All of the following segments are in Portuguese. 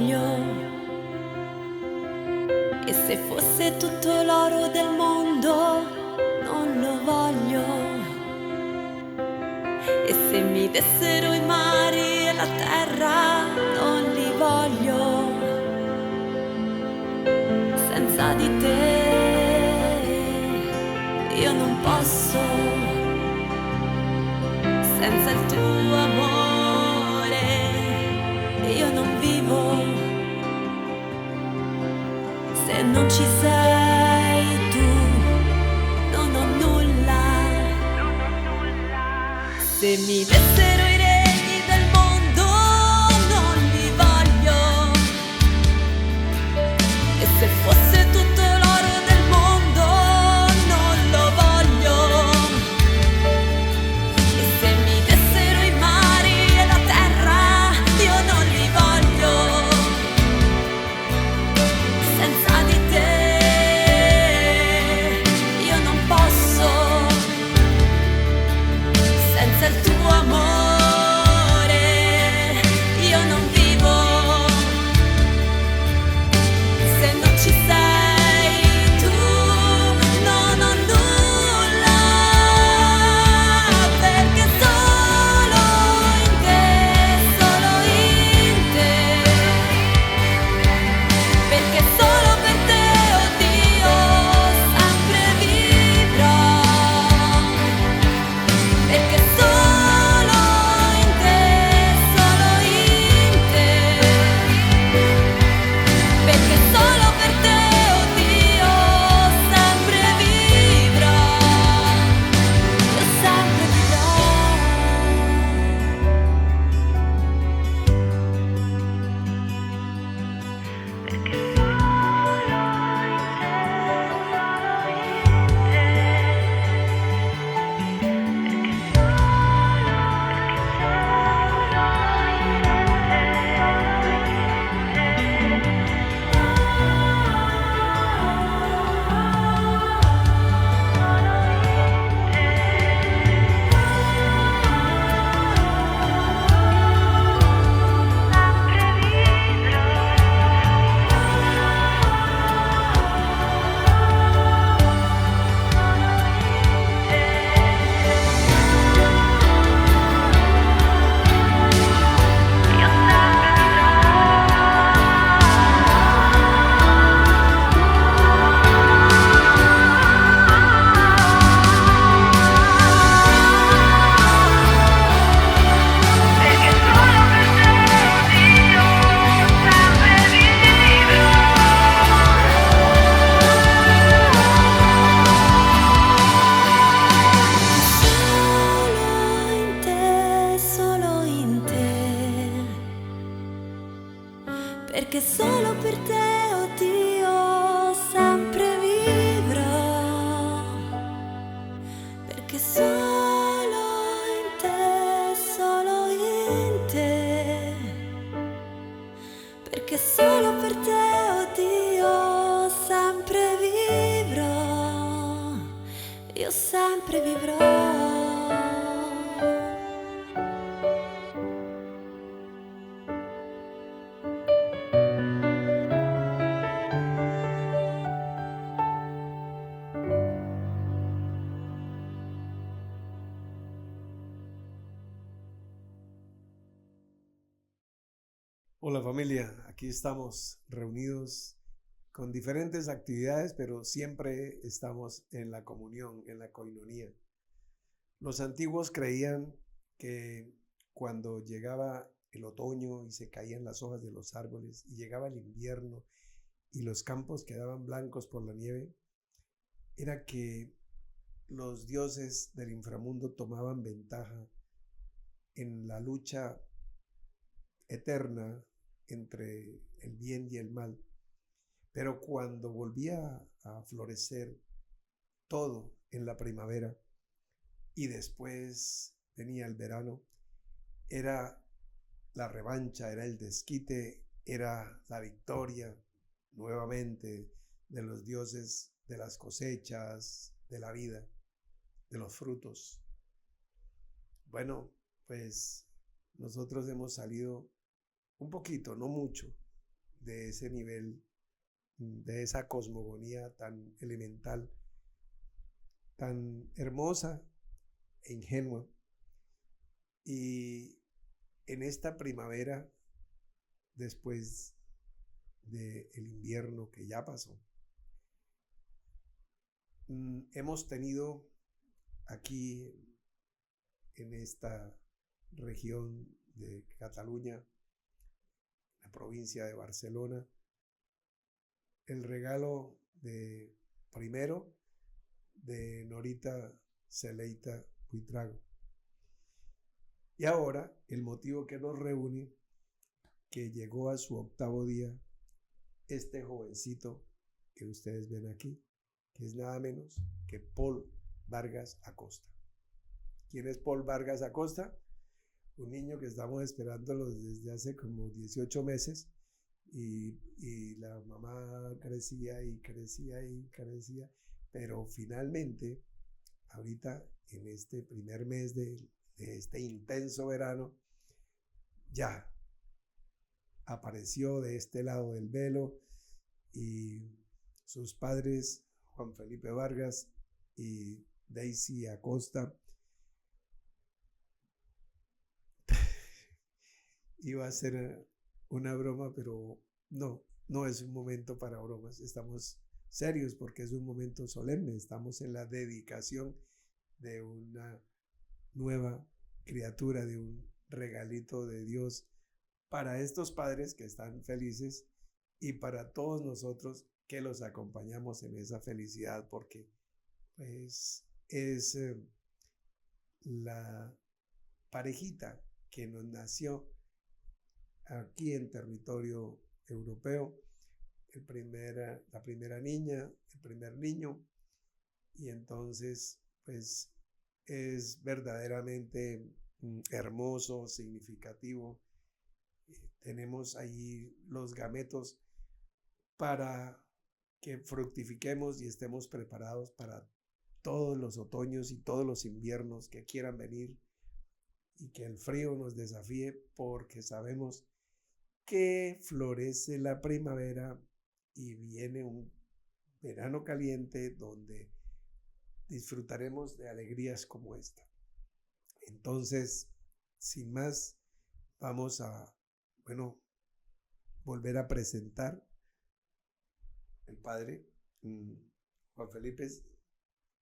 voglio. E se fosse tutto l'oro del mondo, non lo voglio. E se mi dessero i mari e la terra, non li voglio. Senza di te io non posso. Senza il tuo amore io non vivo. Se non ci sei tu, non ho nulla. Se mi dessero i regni del mondo, non li voglio. E se fosse tutto l'oro del mondo, non lo voglio. E se mi dessero i mari e la terra, io non li voglio. Senza di te io non posso. Senza il tuo amore io non vivo. Se non ci sei tu, non ho nulla. Perché solo in te, solo in te. Perché solo per te, oh Dio, sempre vivrò. Perché solo in te, solo in te. Perché solo per te, oh Dio, sempre vivrò. Io sempre vivrò. Perché solo in te. Perché solo per te, oh Dio, sempre vivrò. Perché solo in te, solo in te. Perché solo per te, oh Dio, sempre vivrò. Io sempre vivrò. Hola familia, aquí estamos reunidos con diferentes actividades, pero siempre estamos en la comunión, en la coinonía. Los antiguos creían que cuando llegaba el otoño y se caían las hojas de los árboles y llegaba el invierno y los campos quedaban blancos por la nieve, era que los dioses del inframundo tomaban ventaja en la lucha eterna entre el bien y el mal. Pero cuando volvía a florecer todo en la primavera y después venía el verano, era la revancha, era el desquite, era la victoria nuevamente de los dioses de las cosechas, de la vida, de los frutos. Bueno, pues nosotros hemos salido un poquito, no mucho, de ese nivel, de esa cosmogonía tan elemental, tan hermosa e ingenua. Y en esta primavera, después del invierno que ya pasó, hemos tenido aquí en esta región de Cataluña, la provincia de Barcelona, el regalo de primero de Norita Celeita Buitrago. Y ahora el motivo que nos reúne, que llegó a su 8º día, este jovencito que ustedes ven aquí, que es nada menos que Paul Vargas Acosta. ¿Quién es Paul Vargas Acosta? Un niño que estamos esperándolo desde hace como 18 meses y la mamá crecía y crecía y crecía, pero finalmente, ahorita en este primer mes de este intenso verano, ya apareció de este lado del velo y sus padres, Juan Felipe Vargas y Daisy Acosta, iba a ser una broma, pero no es un momento para bromas. Estamos serios porque es un momento solemne. Estamos en la dedicación de una nueva criatura, de un regalito de Dios para estos padres que están felices y para todos nosotros que los acompañamos en esa felicidad, porque pues es la parejita que nos nació aquí en territorio europeo, la primera niña, el primer niño, y entonces pues es verdaderamente hermoso, significativo. Tenemos ahí los gametos para que fructifiquemos y estemos preparados para todos los otoños y todos los inviernos que quieran venir y que el frío nos desafíe, porque sabemos que florece la primavera y viene un verano caliente donde disfrutaremos de alegrías como esta. Entonces, sin más, vamos a, volver a presentar el padre. Juan Felipe,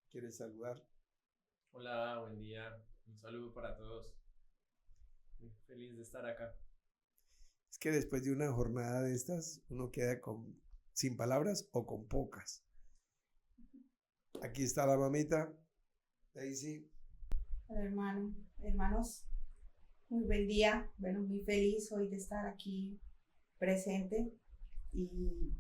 ¿quieres saludar? Hola, buen día. Un saludo para todos. Muy feliz de estar acá. Es que después de una jornada de estas, uno queda sin palabras o con pocas. Aquí está la mamita, Daisy. Hola, hermanos, muy buen día. Bueno, muy feliz hoy de estar aquí presente y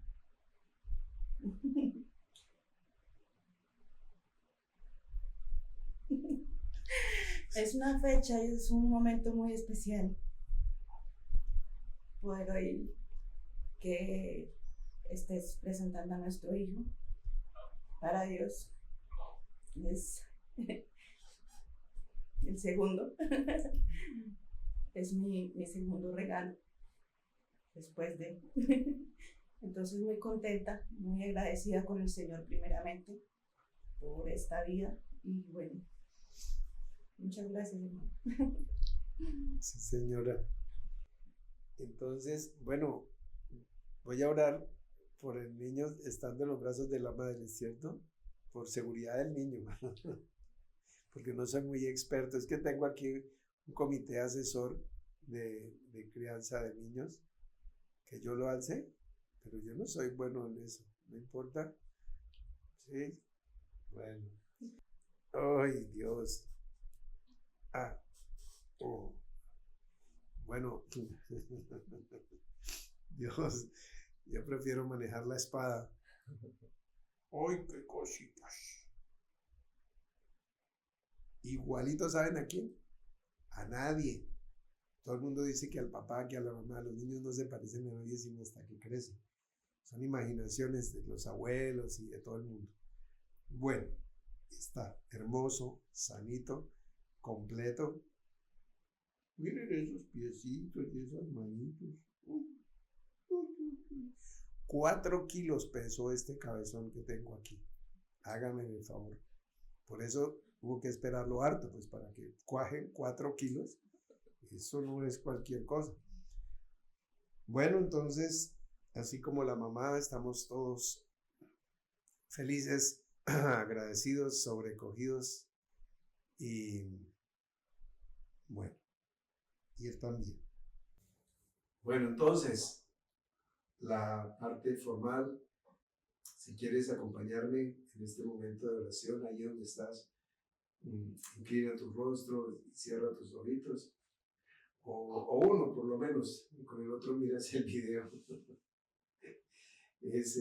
es una fecha y es un momento muy especial poder hoy que estés presentando a nuestro hijo para Dios. Es el segundo, es mi segundo regalo después de. Entonces muy contenta, muy agradecida con el Señor primeramente por esta vida y bueno, muchas gracias, hermano. Sí, señora. Entonces, bueno, voy a orar por el niño estando en los brazos de la madre, ¿cierto? Por seguridad del niño, porque no soy muy experto. Es que tengo aquí un comité asesor de crianza de niños, que yo lo alcé, pero yo no soy bueno en eso, no importa. ¿Sí? Bueno. ¡Ay, Dios! Bueno, Dios, yo prefiero manejar la espada. ¡Ay, qué cositas! Igualito, ¿saben a quién? A nadie. Todo el mundo dice que al papá, que a la mamá, los niños no se parecen a nadie sino hasta que crecen. Son imaginaciones de los abuelos y de todo el mundo. Bueno, está hermoso, sanito, completo. Miren esos piecitos y esas manitos. 4 kilos pesó este cabezón que tengo aquí. Hágame el favor. Por eso hubo que esperarlo harto, pues para que cuajen 4 kilos. Eso no es cualquier cosa. Bueno, entonces, así como la mamá, estamos todos felices, agradecidos, sobrecogidos y bueno, y él también. Bueno, entonces, la parte formal, si quieres acompañarme en este momento de oración, ahí donde estás, inclina tu rostro y cierra tus ojitos, o uno por lo menos, y con el otro miras el video. Es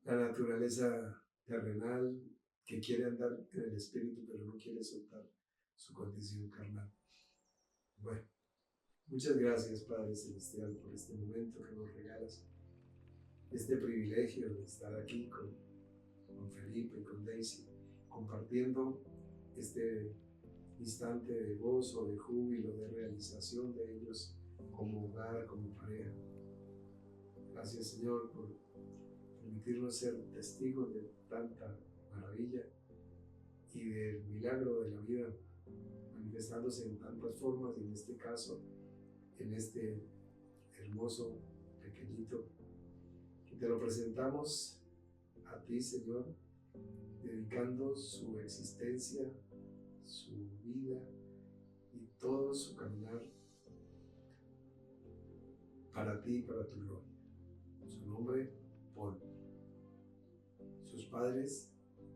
la naturaleza terrenal que quiere andar en el espíritu, pero no quiere soltar su condición carnal. Bueno, muchas gracias, Padre Celestial, por este momento que nos regalas, este privilegio de estar aquí con Felipe y con Daisy, compartiendo este instante de gozo, de júbilo, de realización de ellos como hogar, como pareja. Gracias, Señor, por permitirnos ser testigos de tanta maravilla y del milagro de la vida manifestándose en tantas formas, y en este caso, en este hermoso pequeñito, que te lo presentamos a ti, Señor, dedicando su existencia, su vida y todo su caminar para ti y para tu gloria. Su nombre, Paul. Sus padres,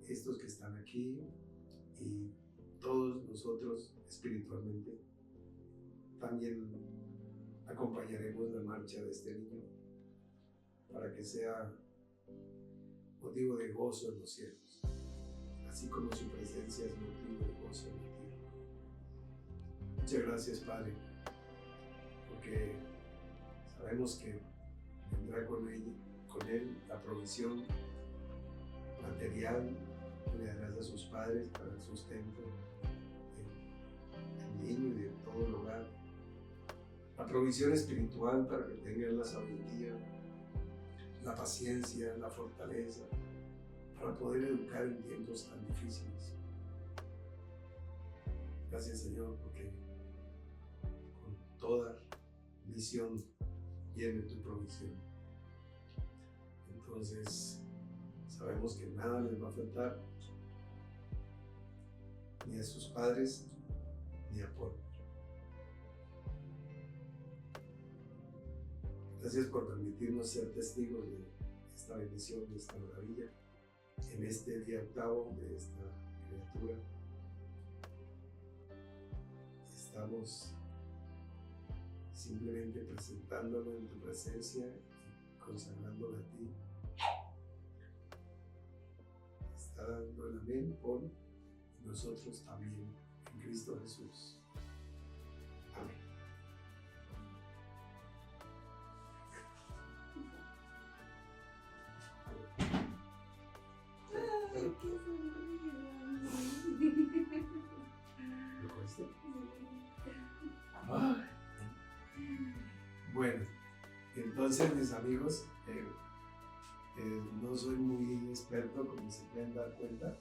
estos que están aquí, y todos nosotros espiritualmente también acompañaremos la marcha de este niño para que sea motivo de gozo en los cielos, así como su presencia es motivo de gozo en la tierra. Muchas gracias, Padre, porque sabemos que vendrá con él la provisión material que le darás a sus padres para el sustento del niño y de todo el hogar, la provisión espiritual para que tengan la sabiduría, la paciencia, la fortaleza, para poder educar en tiempos tan difíciles. Gracias, Señor, porque con toda visión viene tu provisión. Entonces, sabemos que nada les va a faltar, ni a sus padres, ni a Paul. Gracias por permitirnos ser testigos de esta bendición, de esta maravilla, en este día octavo de esta criatura. Estamos simplemente presentándolo en tu presencia y consagrándolo a ti. Está dando el amén por nosotros también en Cristo Jesús. Amén. Bueno, entonces, mis amigos, no soy muy experto, como se pueden dar cuenta,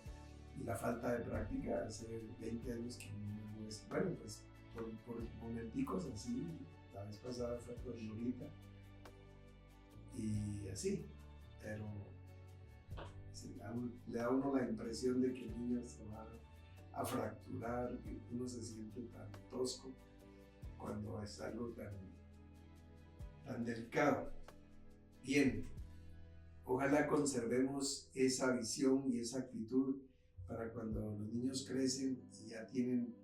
y la falta de práctica. Hace 20 años que no es, bueno, pues por momenticos así, la vez pasada fue por Lolita, y así, pero le da a uno la impresión de que el niño se va a fracturar, que uno se siente tan tosco cuando es algo tan delicado. Bien, ojalá conservemos esa visión y esa actitud para cuando los niños crecen y ya tienen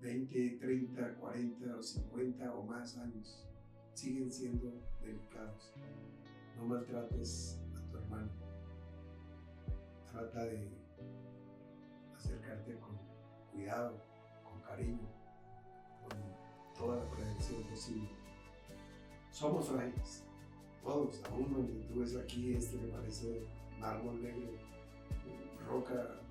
20, 30, 40 o 50 o más años, siguen siendo delicados. No maltrates a tu hermano. Trata de acercarte con cuidado, con cariño, con toda la prevención posible. Somos frágiles, todos, aún donde tú ves aquí este que parece mármol negro, roca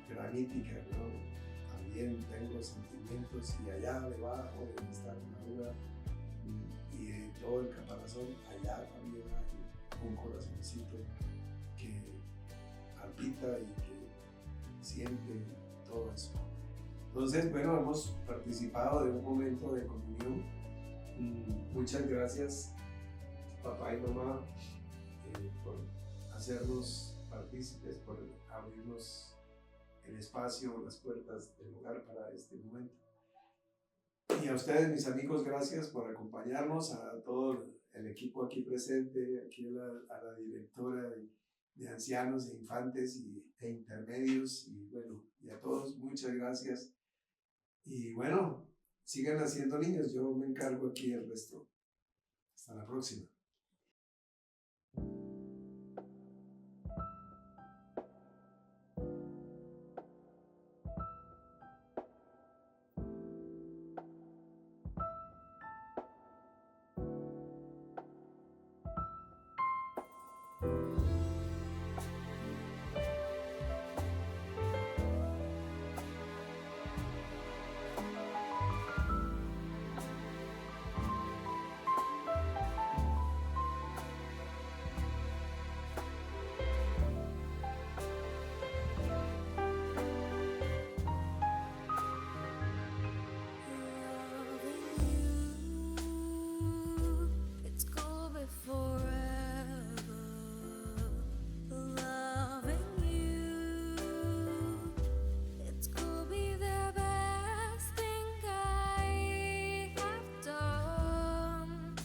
granítica, ¿no? También tengo sentimientos, y allá debajo de esta armadura y de todo el caparazón, allá también hay un corazoncito que palpita y que siente todo eso. Entonces, bueno, hemos participado de un momento de comunión. Muchas gracias, papá y mamá, por hacernos partícipes, por abrirnos el espacio, las puertas del hogar para este momento. Y a ustedes, mis amigos, gracias por acompañarnos, a todo el equipo aquí presente, aquí a la directora de ancianos e infantes e intermedios, y bueno, y a todos, muchas gracias. Y bueno, sigan haciendo niños, yo me encargo aquí del resto. Hasta la próxima. It's gonna be forever. Loving you, it's gonna be the best thing I have done.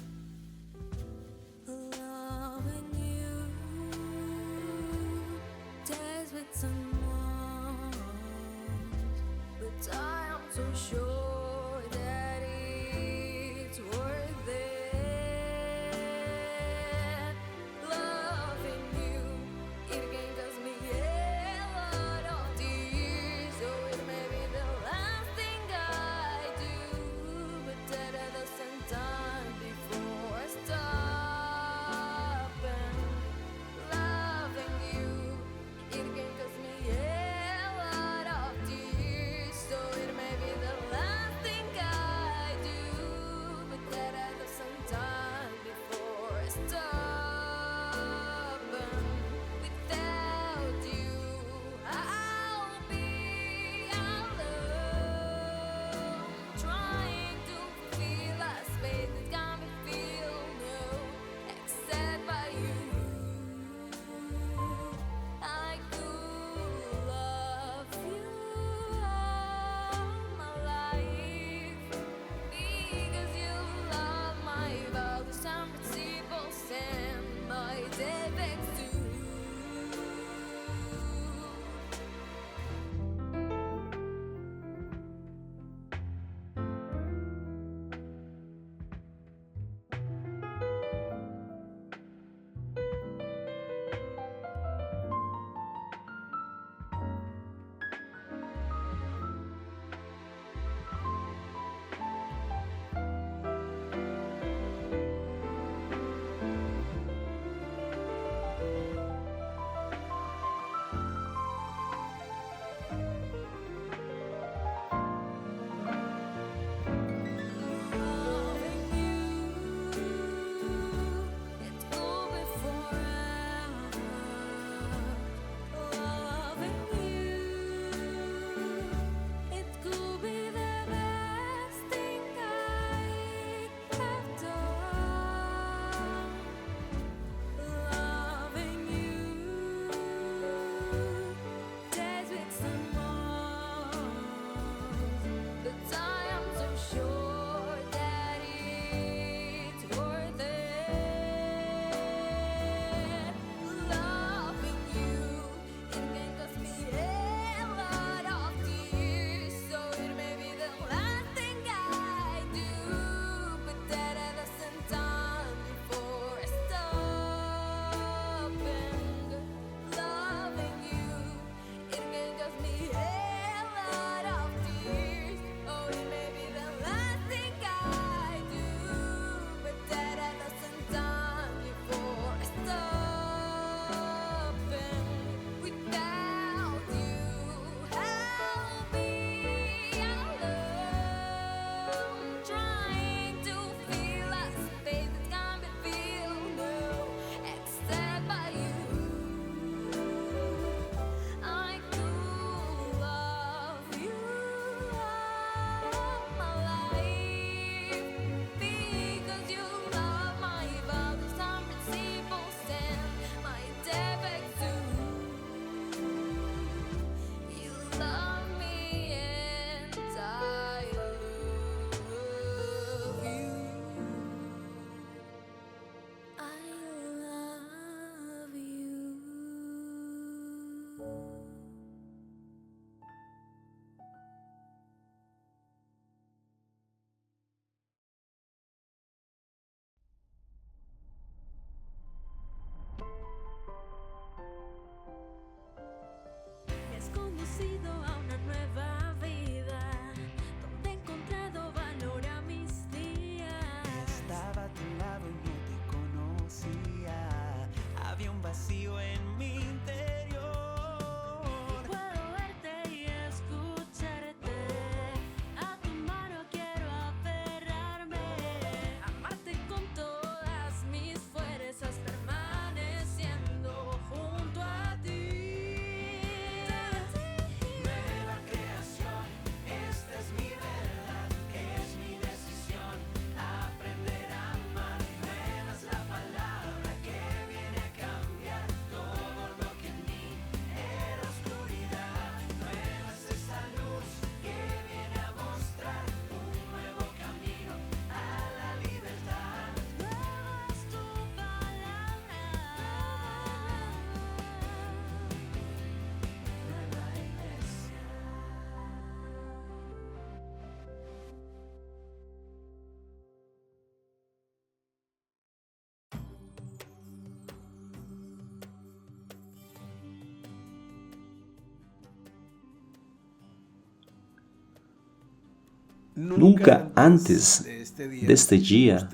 Loving you, days with someone, but I am so sure that it's worth it. Loving you, it can cost me a lot of tears, so it may be the last thing I do, but that at the same time before I stop. And loving you, it can cost me a lot of tears, so it may be the last thing I do, but that at the same time before I stop. And without you, I'll be alone, trying to feel a space that can be filled, no, except by you. I could love you all my life, because you love my values and principles. Nunca antes deste dia,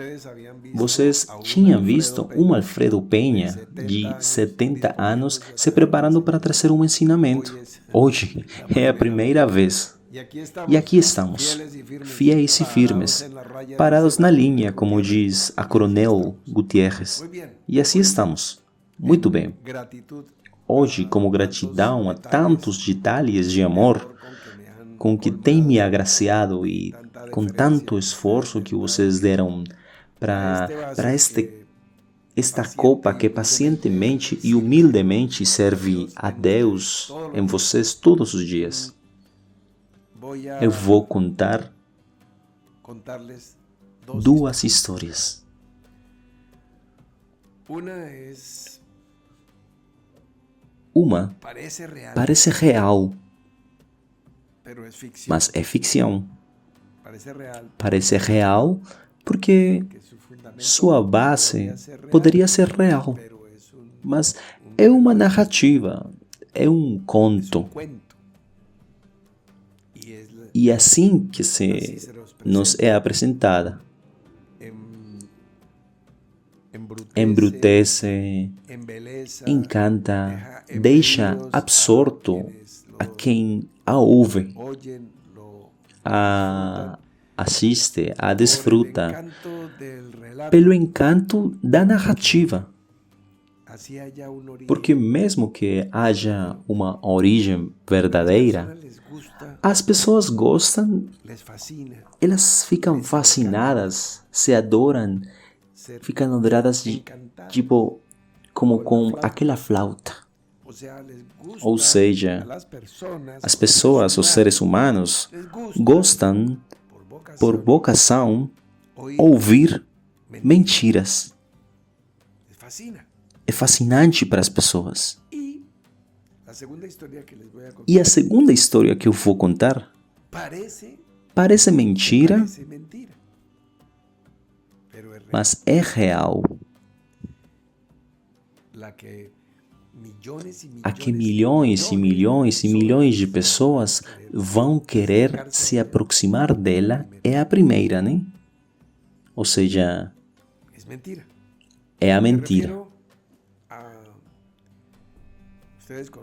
vocês tinham visto um Alfredo Penha, de 70 anos, se preparando para trazer um ensinamento. Hoje é a primeira vez. E aqui estamos, fiéis e firmes, parados na linha, como diz a Coronel Gutierrez. E assim estamos. Muito bem. Hoje, como gratidão a tantos detalhes de amor com que tem me agraciado e com tanto esforço que vocês deram para esta copa que pacientemente e humildemente serve a Deus em vocês todos os dias. Eu vou contar duas histórias. Uma parece real, mas é ficção. Parece real porque sua base poderia ser real, mas é uma narrativa, é um conto. E assim que nos é apresentada, embrutece, encanta, deixa absorto a quem a ouve, a assiste, a desfruta, pelo encanto da narrativa. Porque mesmo que haja uma origem verdadeira, as pessoas gostam, elas ficam fascinadas, se adoram, ficam adoradas tipo como com aquela flauta. Ou seja, as pessoas, os seres humanos, gostam, por vocação, ouvir mentiras. É fascinante para as pessoas. E a segunda história que eu vou contar parece mentira, mas é real. A que milhões e milhões e milhões de pessoas vão querer se aproximar dela é a primeira, né? Ou seja, é a mentira.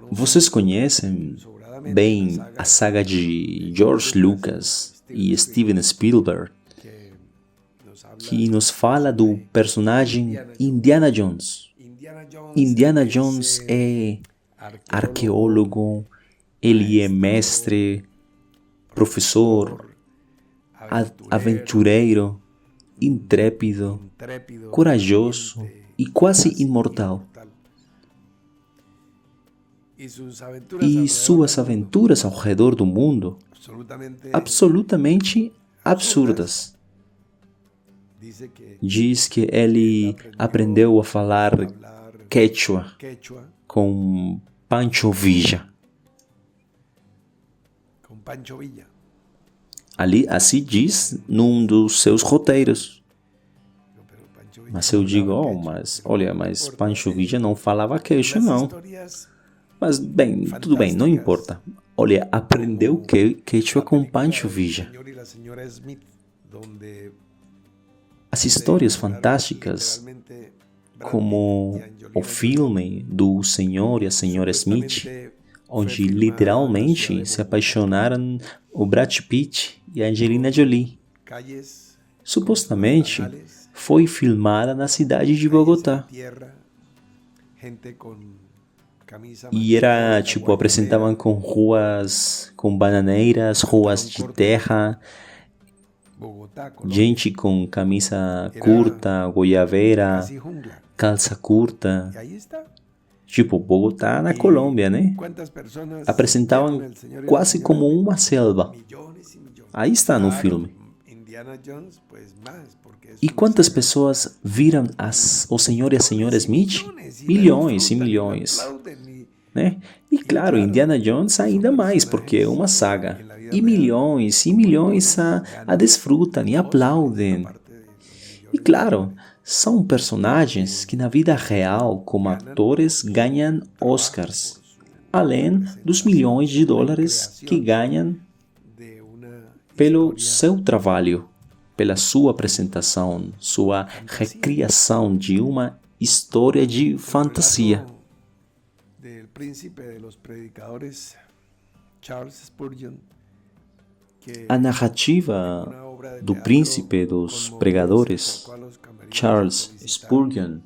Vocês conhecem bem a saga de George Lucas e Steven Spielberg, que nos fala do personagem Indiana Jones. Indiana Jones é arqueólogo, ele é mestre, professor, aventureiro, intrépido, corajoso e quase imortal. E suas aventuras ao redor do mundo, absolutamente absurdas. Diz que ele aprendeu a falar quechua com Pancho Villa. Ali, assim diz num dos seus roteiros. Mas eu digo, mas Pancho Villa não falava quechua, não. Mas bem, tudo bem, não importa. Olha, aprendeu quechua com Pancho Villa. As histórias fantásticas, como o filme do Senhor e a Senhora Smith, onde literalmente se apaixonaram o Brad Pitt e a Angelina Jolie. Supostamente foi filmada na cidade de Bogotá. E era, apresentavam com ruas, com bananeiras, ruas de terra, gente com camisa curta, goiaveira, calça curta. Bogotá na Colômbia, né? Apresentavam quase como uma selva. Aí está no filme. E quantas pessoas viram o Senhor e a Senhora Smith? Milhões e milhões. Né? E claro, Indiana Jones ainda mais, porque é uma saga. E milhões a desfrutam e aplaudem. E claro, são personagens que na vida real, como atores, ganham Oscars, além dos milhões de dólares que ganham pelo seu trabalho, pela sua apresentação, sua recriação de uma história de fantasia. Del príncipe de los predicadores, Charles Spurgeon, que A narrativa una obra de do teatro príncipe dos conmovedora pregadores, se acercó a los camerinos Charles a felicitar Spurgeon,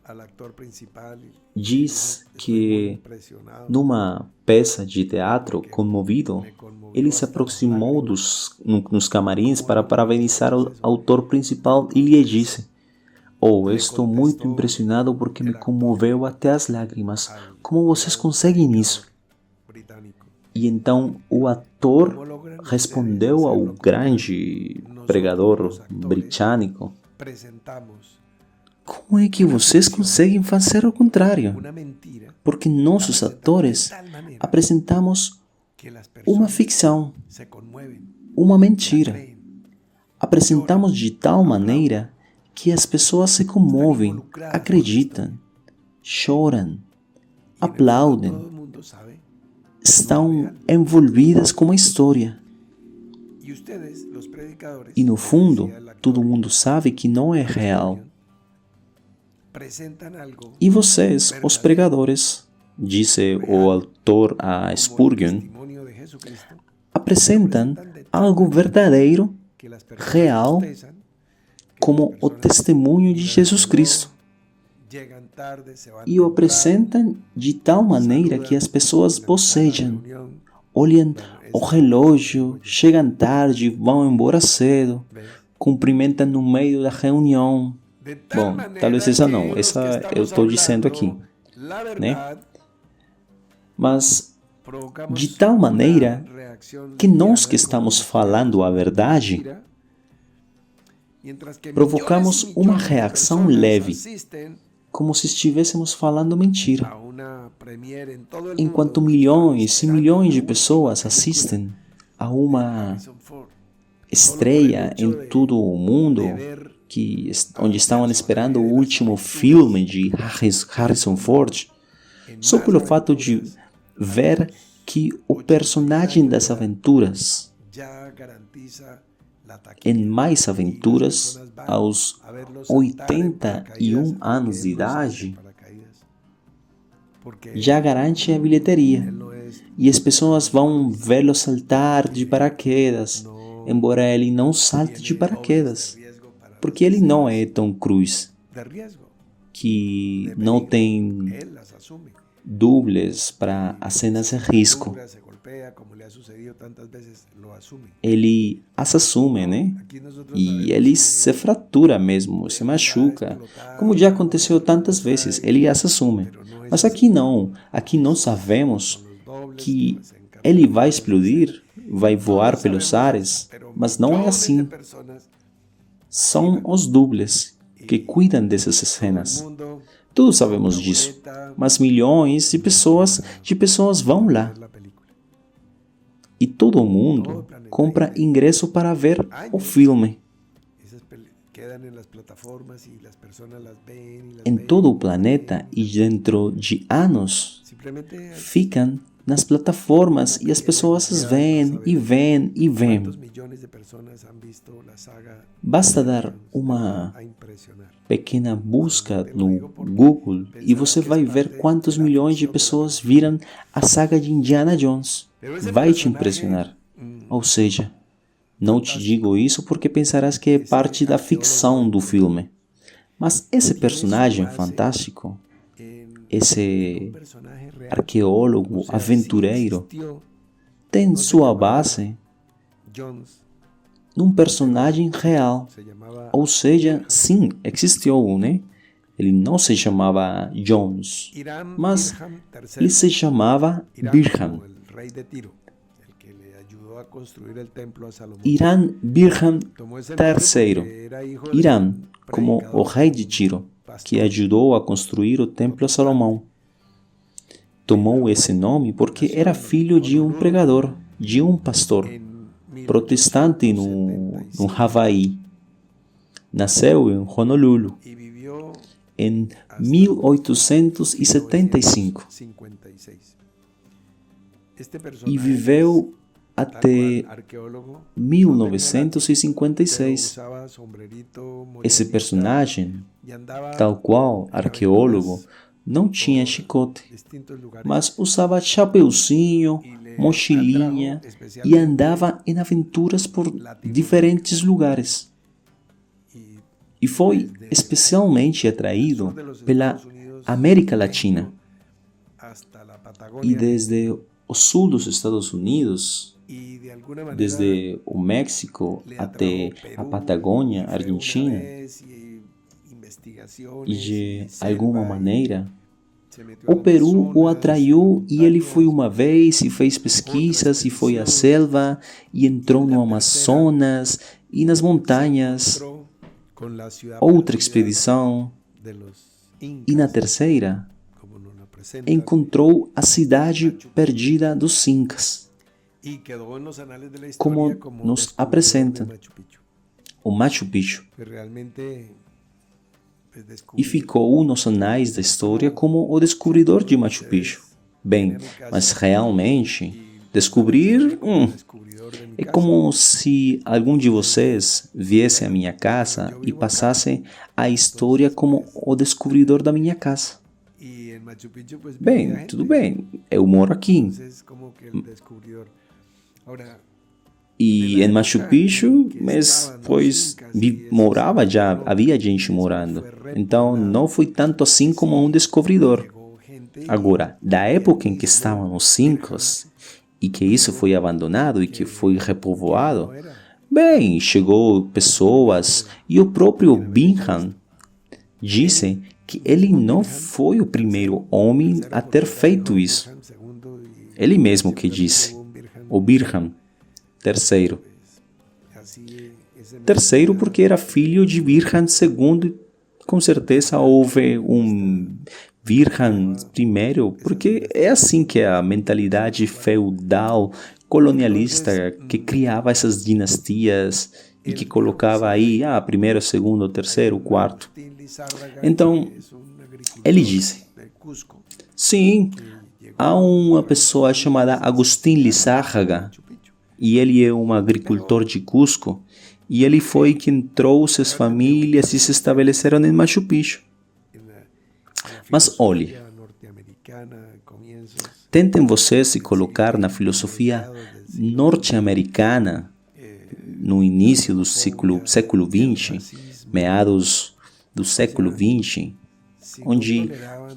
al actor principal y diz estoy muy que impresionado numa peça de teatro comovido, me conmovió ele se hasta las aproximou lágrimas. nos camarins para parabenizar o autor principal e lhe disse: "Oh, estou muito impressionado porque me comoveu até as lágrimas. Como vocês conseguem isso?" Británico. E então o ator respondeu ao grande pregador britânico: Presentamos "Como é que vocês conseguem fazer o contrário? una mentira Porque nossos atores de tal manera apresentamos que las uma personas ficção, se conmueven, uma mentira. creen, Apresentamos de tal maneira que as pessoas se comovem, acreditam, choram, aplaudem, todo el mundo sabe. estão envolvidas com a história. Y ustedes, los predicadores, E no fundo, decía el actor todo mundo sabe que não é real. presentan algo E vocês, os pregadores, disse o autor a como el Spurgeon, testimonio de Jesucristo, apresentam algo verdadeiro, que las personas real, bostezan, que como las o personas testemunho de llegan Jesus reloj, Cristo. llegan tarde, se van E o temprano, apresentam de tal maneira que as pessoas saludan, bocejam, comienzan la reunión, olham o relógio, chegam tarde, vão embora cedo, ¿ves? cumprimentam no meio da reunião. De tal Bom, manera talvez essa que não, los essa que eu estamos estou dizendo aqui, hablando la né? verdad, Mas provocamos de tal una maneira reacción que nós liviana que estamos como falando a verdade, mentira, mientras que provocamos millones y uma millones de reação personas leve, asisten como se estivéssemos falando mentira. a una premiere en todo el Enquanto mundo, milhões e esperando milhões la de última pessoas película assistem a de uma Harrison Ford, estreia em todo o mundo onde estavam esperando o último filme de Harrison Ford, só pelo fato de ver que o personagem das aventuras, ya garantiza la taquilla. em Mais Aventuras, Personas van aos a verlo saltar en 81 paracaídas, anos de aunque él no salta en idade, paracaídas, porque já garante a bilheteria. él no es E as pessoas vão vê-lo saltar de paraquedas, embora ele não salte de paraquedas, riesgo para porque ele não é Tom Cruise, de riesgo. que não tem Él las asume. dubles para as cenas de risco. Se golpea, como le ha sucedido tantas veces, lo asume. Ele as assume, né? Aquí nosotros E sabemos ele que se fratura mesmo, se machuca, como já aconteceu tantas vezes, ele as assume. Mas aqui não sabemos que ele vai explodir, vai voar pelos ares, mas não é assim. São os dubles que cuidam dessas cenas. Todos sabemos disso, mas milhões de pessoas vão lá. E todo mundo compra ingresso para ver o filme. Em todo o planeta e dentro de anos, ficam nas plataformas e as pessoas as veem e veem e veem. Basta dar uma pequena busca no Google e você vai ver quantos milhões de pessoas viram a saga de Indiana Jones. Vai te impressionar. Ou seja, não te digo isso porque pensarás que é parte da ficção do filme. Mas esse personagem fantástico, esse arqueólogo aventureiro, tem sua base num personagem real. Ou seja, sim, existiu, né? Ele não se chamava Jones, mas ele se chamava Birham. Hiram Birham III. Hiram, como o rei de Tiro, que ajudou a construir o templo a Salomão. Tomou esse nome porque era filho de um pregador, de um pastor protestante no Havaí. Nasceu em Honolulu em 1875 e viveu até 1956. Esse personagem, tal qual arqueólogo, não tinha chicote, mas usava chapeuzinho, mochilinha e andava em aventuras por diferentes lugares. E foi especialmente atraído pela América Latina. E desde o sul dos Estados Unidos, desde o México até a Patagônia, Argentina, e de alguma maneira, o Peru o atraiu e ele foi uma vez e fez pesquisas e foi à selva e entrou no Amazonas e nas montanhas. Outra expedição. E na terceira, encontrou a cidade perdida dos Incas, como nos apresenta o Machu Picchu. E ficou nos anais da história como o descobridor de Machu Picchu. Bem, mas realmente, descobrir... É como se algum de vocês viesse à minha casa e passasse a história como o descobridor da minha casa. Bem, tudo bem, eu moro aqui. E em Machu Picchu, mas pois morava já, havia gente morando. Então não foi tanto assim como um descobridor. Agora, da época em que estavam os Incas, e que isso foi abandonado e que foi repovoado, bem, chegou pessoas e o próprio Bingham disse que ele não foi o primeiro homem a ter feito isso. Ele mesmo que disse, o Birham III. Terceiro porque era filho de Birham II, com certeza houve um Birham I, porque é assim que é a mentalidade feudal, colonialista, que criava essas dinastias e que colocava aí, primeiro, segundo, terceiro, quarto. Então, ele disse, sim, há uma pessoa chamada Agustín Lizárraga, e ele é um agricultor de Cusco, e ele foi quem trouxe as famílias e se estabeleceram em Machu Picchu. Mas olhe, tentem vocês se colocar na filosofia norte-americana no início do século XX, meados do século XX, onde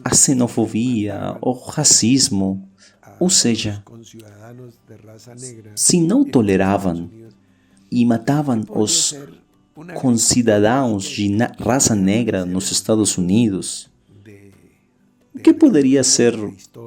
a xenofobia, o racismo, ou seja, se não toleravam e matavam os concidadãos de raça negra nos Estados Unidos, o que poderia ser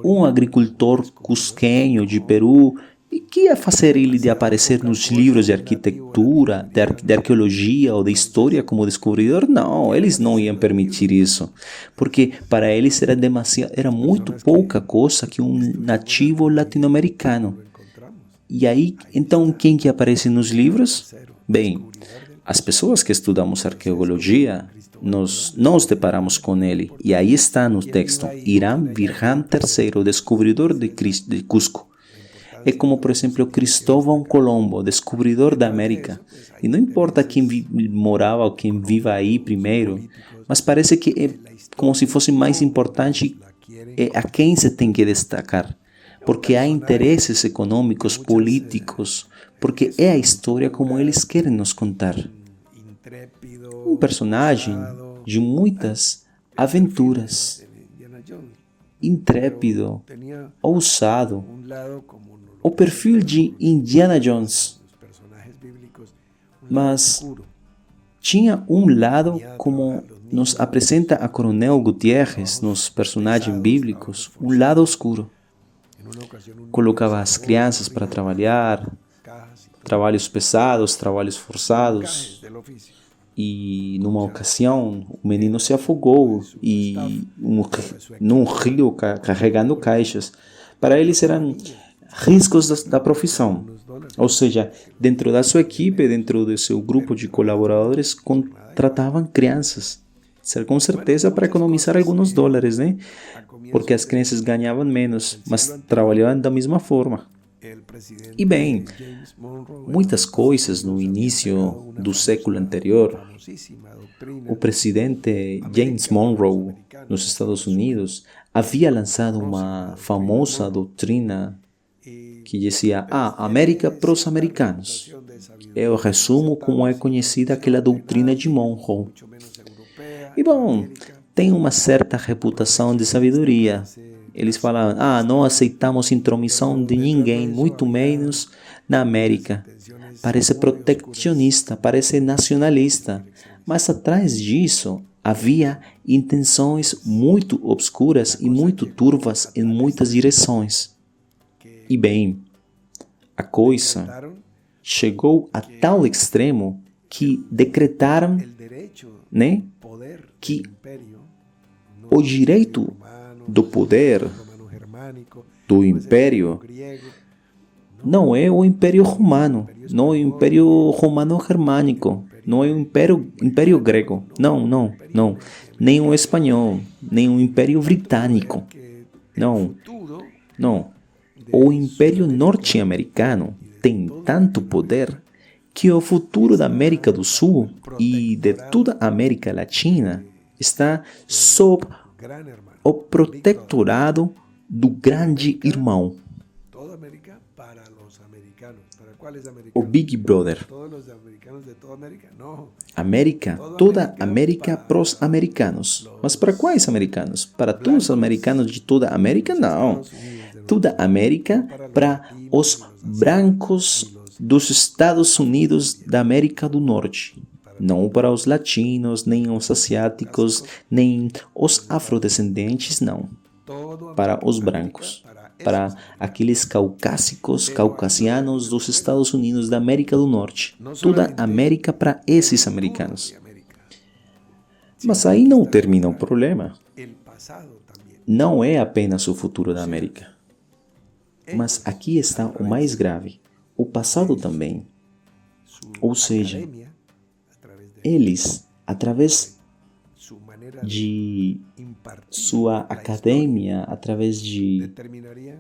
um agricultor cusquenho de Peru e que ia fazer ele de aparecer nos livros de arquitetura, de arqueologia ou de história como descobridor? Não, eles não iam permitir isso, porque para eles era muito pouca coisa que um nativo latino-americano. E aí, então, quem que aparece nos livros? Bem, as pessoas que estudamos arqueologia, nos deparamos com ele. E aí está no texto, Hiram Birham III, descobridor de Cusco. É como, por exemplo, Cristóvão Colombo, descobridor da América. E não importa quem morava ou quem viva aí primeiro, mas parece que é como se fosse mais importante a quem se tem que destacar. Porque há interesses econômicos, políticos, porque é a história como eles querem nos contar. Um personagem de muitas aventuras, intrépido, ousado, o perfil de Indiana Jones, mas tinha um lado como nos apresenta a Coronel Gutierrez nos personagens bíblicos, um lado oscuro. Colocava as crianças para trabalhar, trabalhos pesados, trabalhos forçados. E numa ocasião o menino se afogou num rio carregando caixas. Para eles eram riscos da profissão. Ou seja, dentro da sua equipe, dentro do seu grupo de colaboradores, contratavam crianças. Com certeza para economizar alguns dólares, né? Porque as crianças ganhavam menos, mas trabalhavam da mesma forma. E bem, muitas coisas no início do século anterior, o presidente James Monroe, nos Estados Unidos, havia lançado uma famosa doutrina que dizia: América para os americanos. Eu resumo como é conhecida aquela doutrina de Monroe. E bom, tem uma certa reputação de sabedoria. Eles falam: não aceitamos intromissão de ninguém, muito menos na América. Parece protecionista, parece nacionalista. Mas atrás disso havia intenções muito obscuras e muito turvas em muitas direções. E bem, a coisa chegou a tal extremo que decretaram, né, que o direito do poder do império não é o Império Romano, não é o Império Romano-Germânico, não é o Império Grego, não, nem o espanhol, nem o Império Britânico, não. O Império Norte-Americano tem tanto poder que o futuro da América do Sul e de toda a América Latina está sob o protetorado do grande irmão, o Big Brother. América, toda América para os americanos. Mas para quais americanos? Para todos os americanos de toda a América? Não. Toda a América para os brancos dos Estados Unidos da América do Norte. Não para os latinos, nem os asiáticos, nem os afrodescendentes, não. Para os brancos. Para aqueles caucasianos dos Estados Unidos da América do Norte. Toda a América para esses americanos. Mas aí não termina o problema. Não é apenas o futuro da América. Mas aqui está o mais grave. O passado também. Ou seja, eles, através de sua academia, através de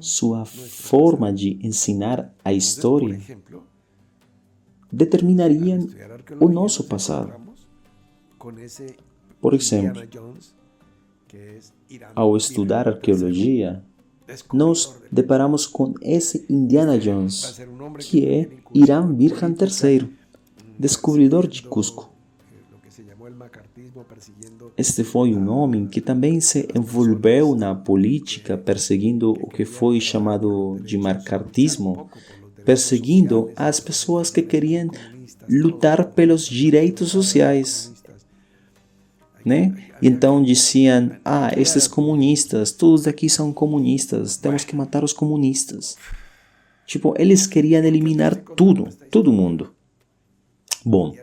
sua forma de ensinar a história, determinariam o nosso passado. Por exemplo, ao estudar arqueologia, nós deparamos com esse Indiana Jones, que é Hiram Bingham III, descobridor de Cusco. Este foi um homem que também se envolveu na política, perseguindo o que foi chamado de macartismo, perseguindo as pessoas que queriam lutar pelos direitos sociais. Né? Então diziam: esses comunistas, todos aqui são comunistas, temos que matar os comunistas. Tipo, eles queriam eliminar tudo, todo mundo. Bom,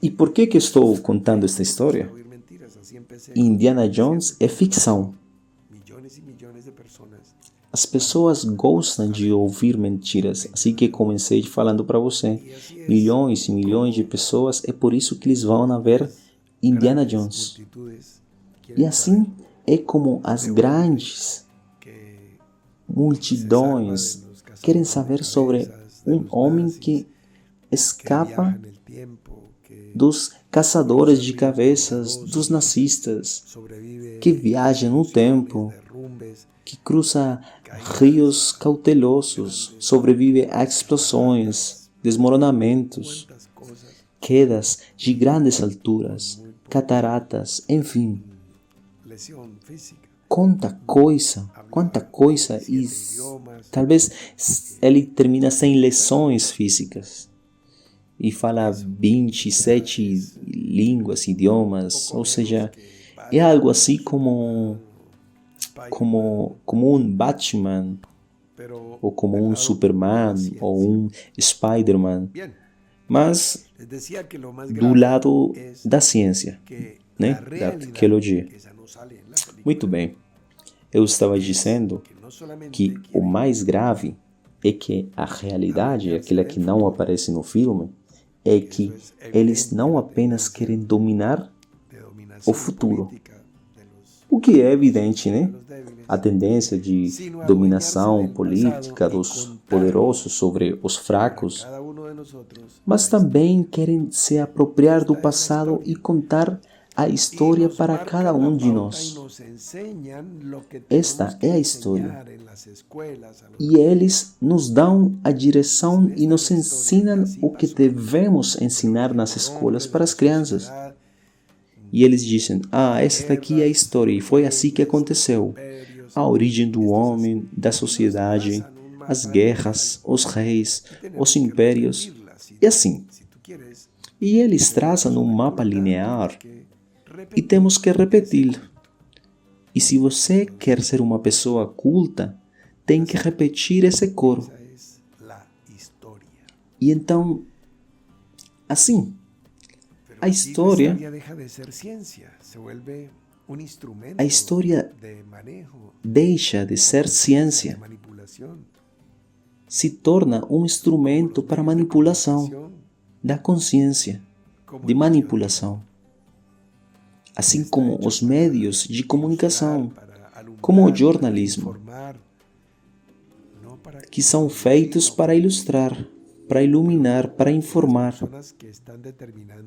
e por que estou contando esta história? Indiana Jones é ficção. As pessoas gostam de ouvir mentiras, assim que comecei falando para você. Milhões e milhões de pessoas, é por isso que eles vão ver Indiana Jones. E assim é como as grandes multidões querem saber sobre um homem que escapa dos caçadores de cabeças, dos nazistas, que viaja no tempo, que cruza rios cautelosos, sobrevive a explosões, desmoronamentos, quedas de grandes alturas, cataratas, enfim. Quanta coisa, e talvez ele termina sem lesões físicas. E fala 27 línguas, idiomas, ou seja, é algo assim como um Batman, ou como um Superman, ou um Spider-Man, mas do lado da ciência, né? Da arqueologia. Muito bem, eu estava dizendo que o mais grave é que a realidade, aquela que não aparece no filme, é que eles não apenas querem dominar o futuro, O que é evidente, né? los débiles, A tendência de dominação política dos poderosos sobre os fracos, cada uno de nosotros. mas também querem se apropriar do passado e contar a história para cada um de nós. Esta é a história. E eles nos dão a direção e nos ensinam o que devemos ensinar nas escolas para as crianças. E eles dizem, essa daqui é a história e foi assim que aconteceu. A origem do homem, da sociedade, as guerras, os reis, os impérios, e assim. E eles trazem um mapa linear e temos que repeti-lo. E se você quer ser uma pessoa culta, tem que repetir esse coro. E então, assim, a história deixa de ser ciência, se torna um instrumento para manipulação da consciência, de manipulação. Assim como os meios de comunicação, como o jornalismo, que são feitos para ilustrar, para iluminar, para informar,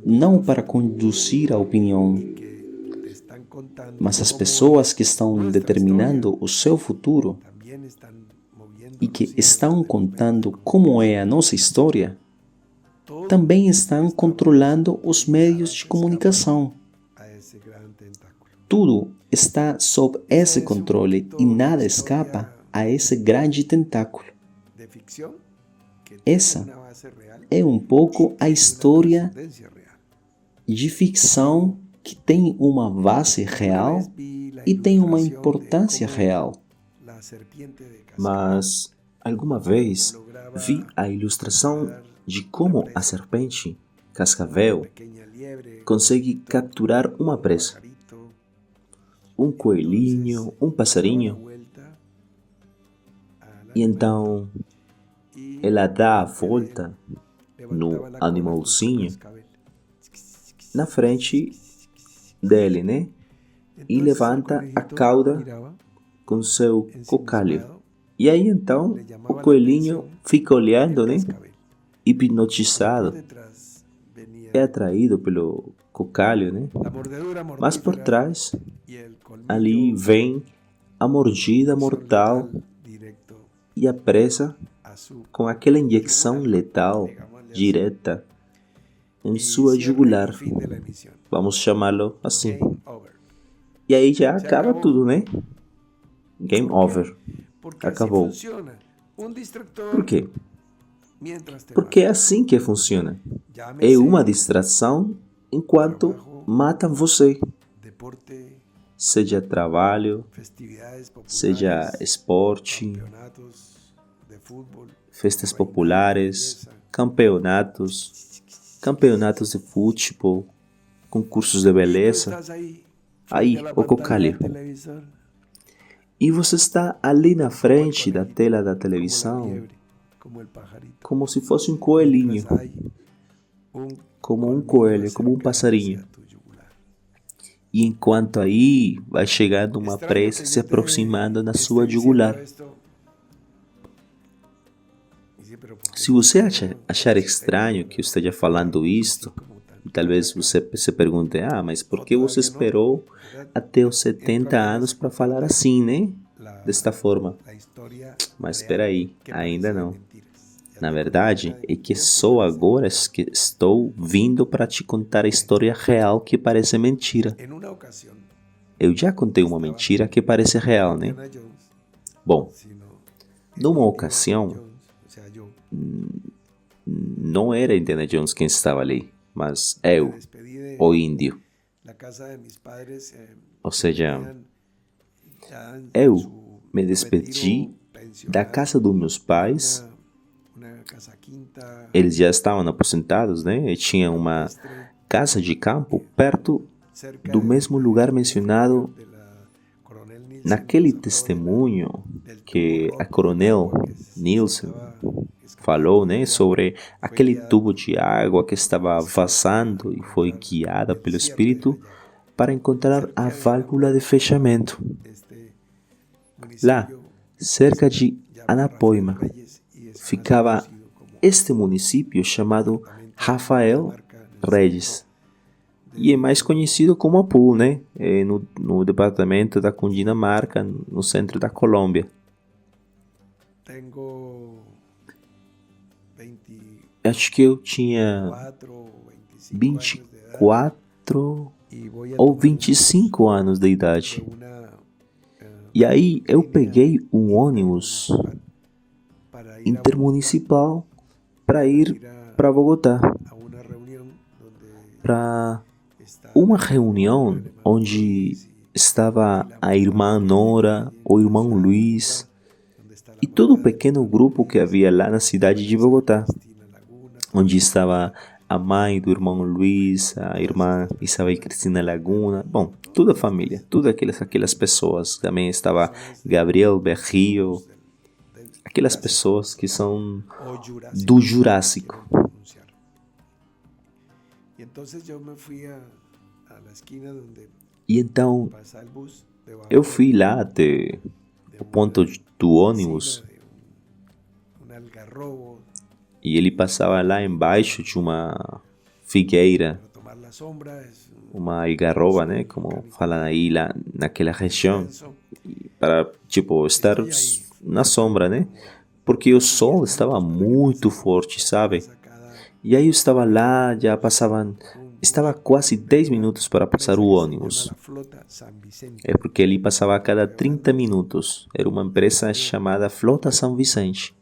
não para conduzir a opinião. Mas as pessoas que estão determinando o seu futuro e que estão contando como é a nossa história, também estão controlando os meios de comunicação. Tudo está sob esse controle e nada escapa a esse grande tentáculo. Essa é um pouco a história de ficção que tem uma base real e tem uma importância real. Mas alguma vez vi a ilustração de como a serpente, cascavel, consegue capturar uma presa. Um coelhinho, um passarinho. E então ela dá a volta no animalzinho na frente dele, né? E levanta a cauda com seu cocalho. E aí então o coelhinho fica olhando, né? Hipnotizado. É atraído pelo cocalho, né? Mas por trás, ali vem a mordida mortal e a presa com aquela injeção letal direta em sua jugular. Vamos chamá-lo assim. E aí já acaba tudo, né? Game over. Acabou. Por quê? Porque é assim que funciona. É uma distração enquanto mata você. Seja trabalho, seja esporte, festas populares, campeonatos de futebol, concursos de beleza. Aí, o cocalho. E você está ali na frente da tela da televisão, como se fosse um coelhinho, como um coelho, como um passarinho. E enquanto aí vai chegando uma presa se aproximando da sua jugular. Se você achar estranho que eu esteja falando isto, talvez você se pergunte, mas por que você esperou até os 70 anos para falar assim, né? Desta forma. Mas espera aí, ainda não. Na verdade, é que só agora que estou vindo para te contar a história real que parece mentira. Eu já contei uma mentira que parece real, né? Bom, numa ocasião, não era Indiana Jones quem estava ali, mas eu, o índio. Ou seja, eu me despedi da casa dos meus pais. Eles já estavam aposentados, né? E tinha uma casa de campo perto do mesmo lugar mencionado naquele testemunho que a Coronel Nielsen falou, né? Sobre aquele tubo de água que estava vazando e foi guiada pelo Espírito para encontrar a válvula de fechamento. Lá, cerca de Anapoima, ficava este município chamado Rafael Reyes. E é mais conhecido como Apu, né? No departamento da Cundinamarca, no centro da Colômbia. Acho que eu tinha 24 ou 25 anos de idade. E aí eu peguei um ônibus intermunicipal para ir para Bogotá, para uma reunião onde estava a irmã Nora, o irmão Luiz e todo o pequeno grupo que havia lá na cidade de Bogotá, onde estava a mãe do irmão Luiz, a irmã Isabel Cristina Laguna, bom, toda a família, todas aquelas pessoas. Também estava Gabriel Berrio, aquelas pessoas que são do Jurássico. E então eu fui lá até o ponto do ônibus e ele passava lá embaixo de uma figueira, uma algarroba, né, como falam aí lá naquela região, para tipo estar na sombra, né, porque o sol estava muito forte, sabe? E aí eu estava lá, estava quase 10 minutos para passar o ônibus. É porque ele passava a cada 30 minutos. Era uma empresa chamada Flota São Vicente.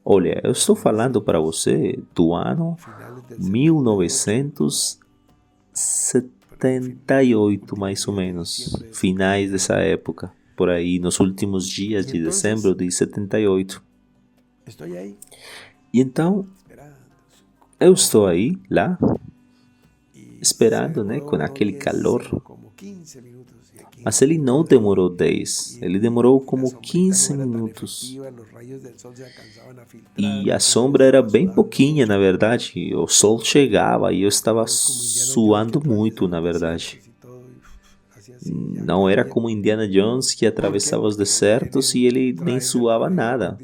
Olha, eu estou falando para você do ano 1978, mais ou menos. Finais dessa época. Por aí, nos últimos dias de dezembro de 78. E então, eu estou aí, lá, esperando, né, com aquele calor. Mas ele não demorou 10, ele demorou como 15 minutos. E a sombra era bem pouquinha, na verdade. O sol chegava e eu estava suando muito, na verdade. Não era como Indiana Jones, que atravessava os desertos e ele nem suava nada.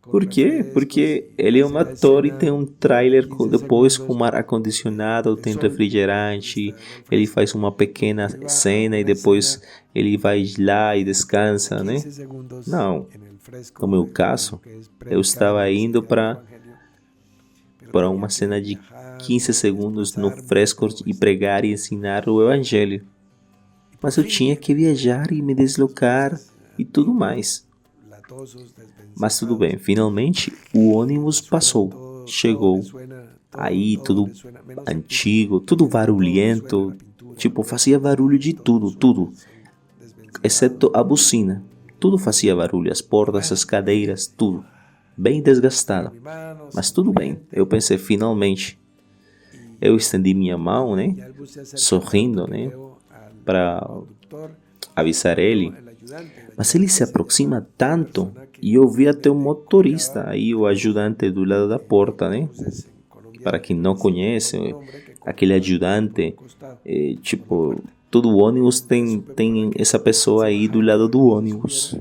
Por quê? Porque ele é um ator e tem um trailer depois com ar-condicionado, tem refrigerante, ele faz uma pequena cena e depois ele vai lá e descansa, né? Não. No meu caso, eu estava indo para uma cena de 15 segundos no fresco e pregar e ensinar o evangelho. Mas eu tinha que viajar e me deslocar e tudo mais. Mas tudo bem, finalmente o ônibus passou, chegou. Aí tudo antigo, tudo barulhento, tipo, fazia barulho de tudo, exceto a buzina. Tudo fazia barulho, as portas, as cadeiras, tudo. Bem desgastado, mas tudo bem. Eu pensei, finalmente. Eu estendi minha mão, né, sorrindo, né, para avisar ele. Mas ele se aproxima tanto e eu vi até o motorista aí, o ajudante do lado da porta, né? Para quem não conhece, aquele ajudante, tipo, todo ônibus tem essa pessoa aí do lado do ônibus.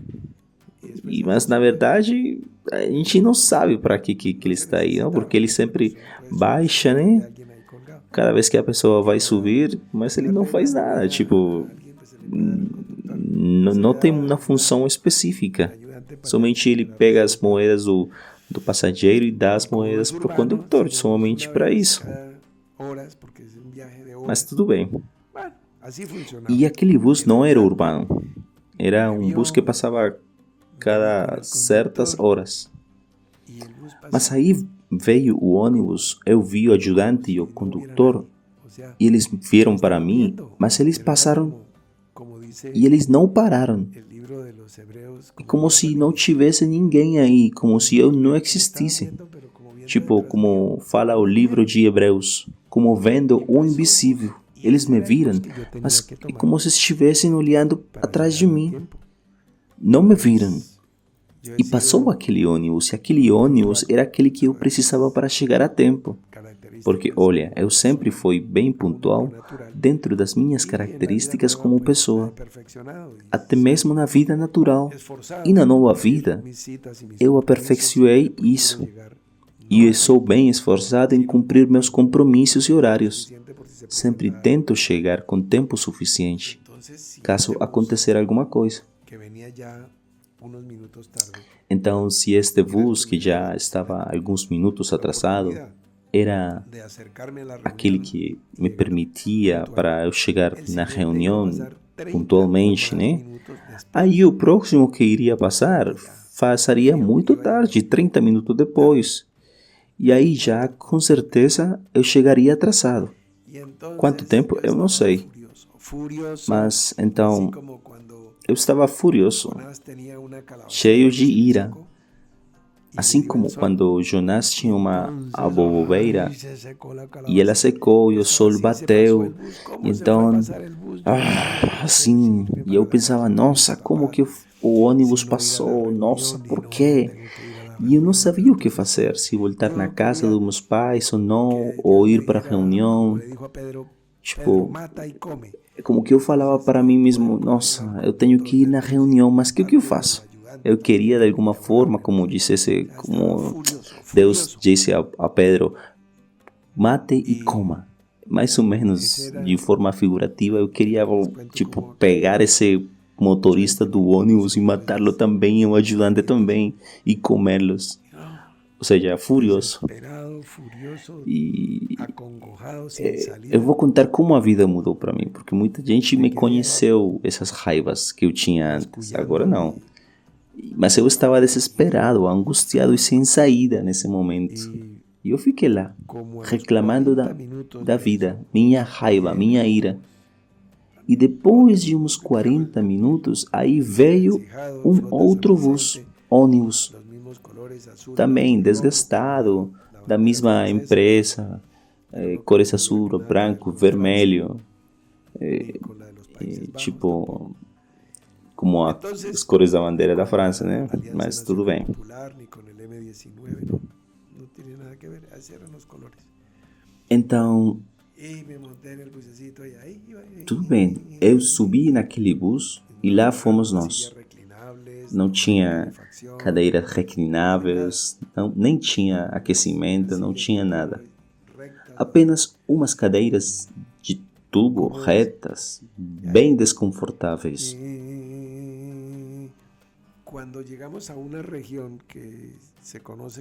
Mas na verdade a gente não sabe para que ele está aí, não? Porque ele sempre baixa, né? Cada vez que a pessoa vai subir, mas ele não faz nada, tipo, não tem uma função específica. Somente ele pega as moedas do passageiro e dá as moedas para o condutor, somente para isso. Mas tudo bem. E aquele bus não era urbano. Era um bus que passava cada certas horas. Mas aí veio o ônibus, eu vi o ajudante e o condutor, e eles vieram para mim, mas eles passaram e eles não pararam. E como se não tivesse ninguém aí, como se eu não existisse. Tipo, como fala o livro de Hebreus, como vendo o invisível. Eles me viram, mas é como se estivessem olhando atrás de mim. Não me viram. E passou aquele ônibus, e aquele ônibus era aquele que eu precisava para chegar a tempo. Porque, olha, eu sempre fui bem pontual dentro das minhas características como pessoa, até mesmo na vida natural. E na nova vida, eu aperfeiçoei isso. E eu sou bem esforçado em cumprir meus compromissos e horários. Sempre tento chegar com tempo suficiente, caso acontecer alguma coisa. Então, se este bus, que já estava alguns minutos atrasado, era aquele que me permitia para eu chegar na reunião pontualmente, né? Aí o próximo que iria passar passaria muito tarde, 30 minutos depois. E aí já, com certeza, eu chegaria atrasado. Quanto tempo? Eu não sei. Mas, então, eu estava furioso, cheio de ira. Assim como quando Jonás tinha uma abobobeira e ela secou e o sol bateu. E então, assim, e eu pensava, nossa, como que o ônibus passou? Nossa, por quê? E eu não sabia o que fazer, se voltar na casa dos meus pais ou não, ou ir para a reunião. Tipo, como que eu falava para mim mesmo, nossa, eu tenho que ir na reunião, mas o que eu faço? Eu queria de alguma forma, como Deus disse a Pedro, mate e coma. Mais ou menos de forma figurativa, eu queria tipo pegar esse motorista do ônibus e matá-lo também, o ajudante também, e comê-los. Ou seja, furioso. E eu vou contar como a vida mudou para mim, porque muita gente me conheceu essas raivas que eu tinha antes, agora não. Mas eu estava desesperado, angustiado e sem saída nesse momento. E eu fiquei lá, reclamando da vida, minha raiva, minha ira. E depois de uns 40 minutos, aí veio um outro bus, ônibus, também desgastado, da mesma empresa, cores azul, branco, vermelho, tipo, como as cores da bandeira da França, né? Mas tudo bem. Então, tudo bem, eu subi naquele bus e lá fomos nós. Não tinha cadeiras reclináveis, nem tinha aquecimento, não tinha nada. Apenas umas cadeiras de tubo retas, bem desconfortáveis.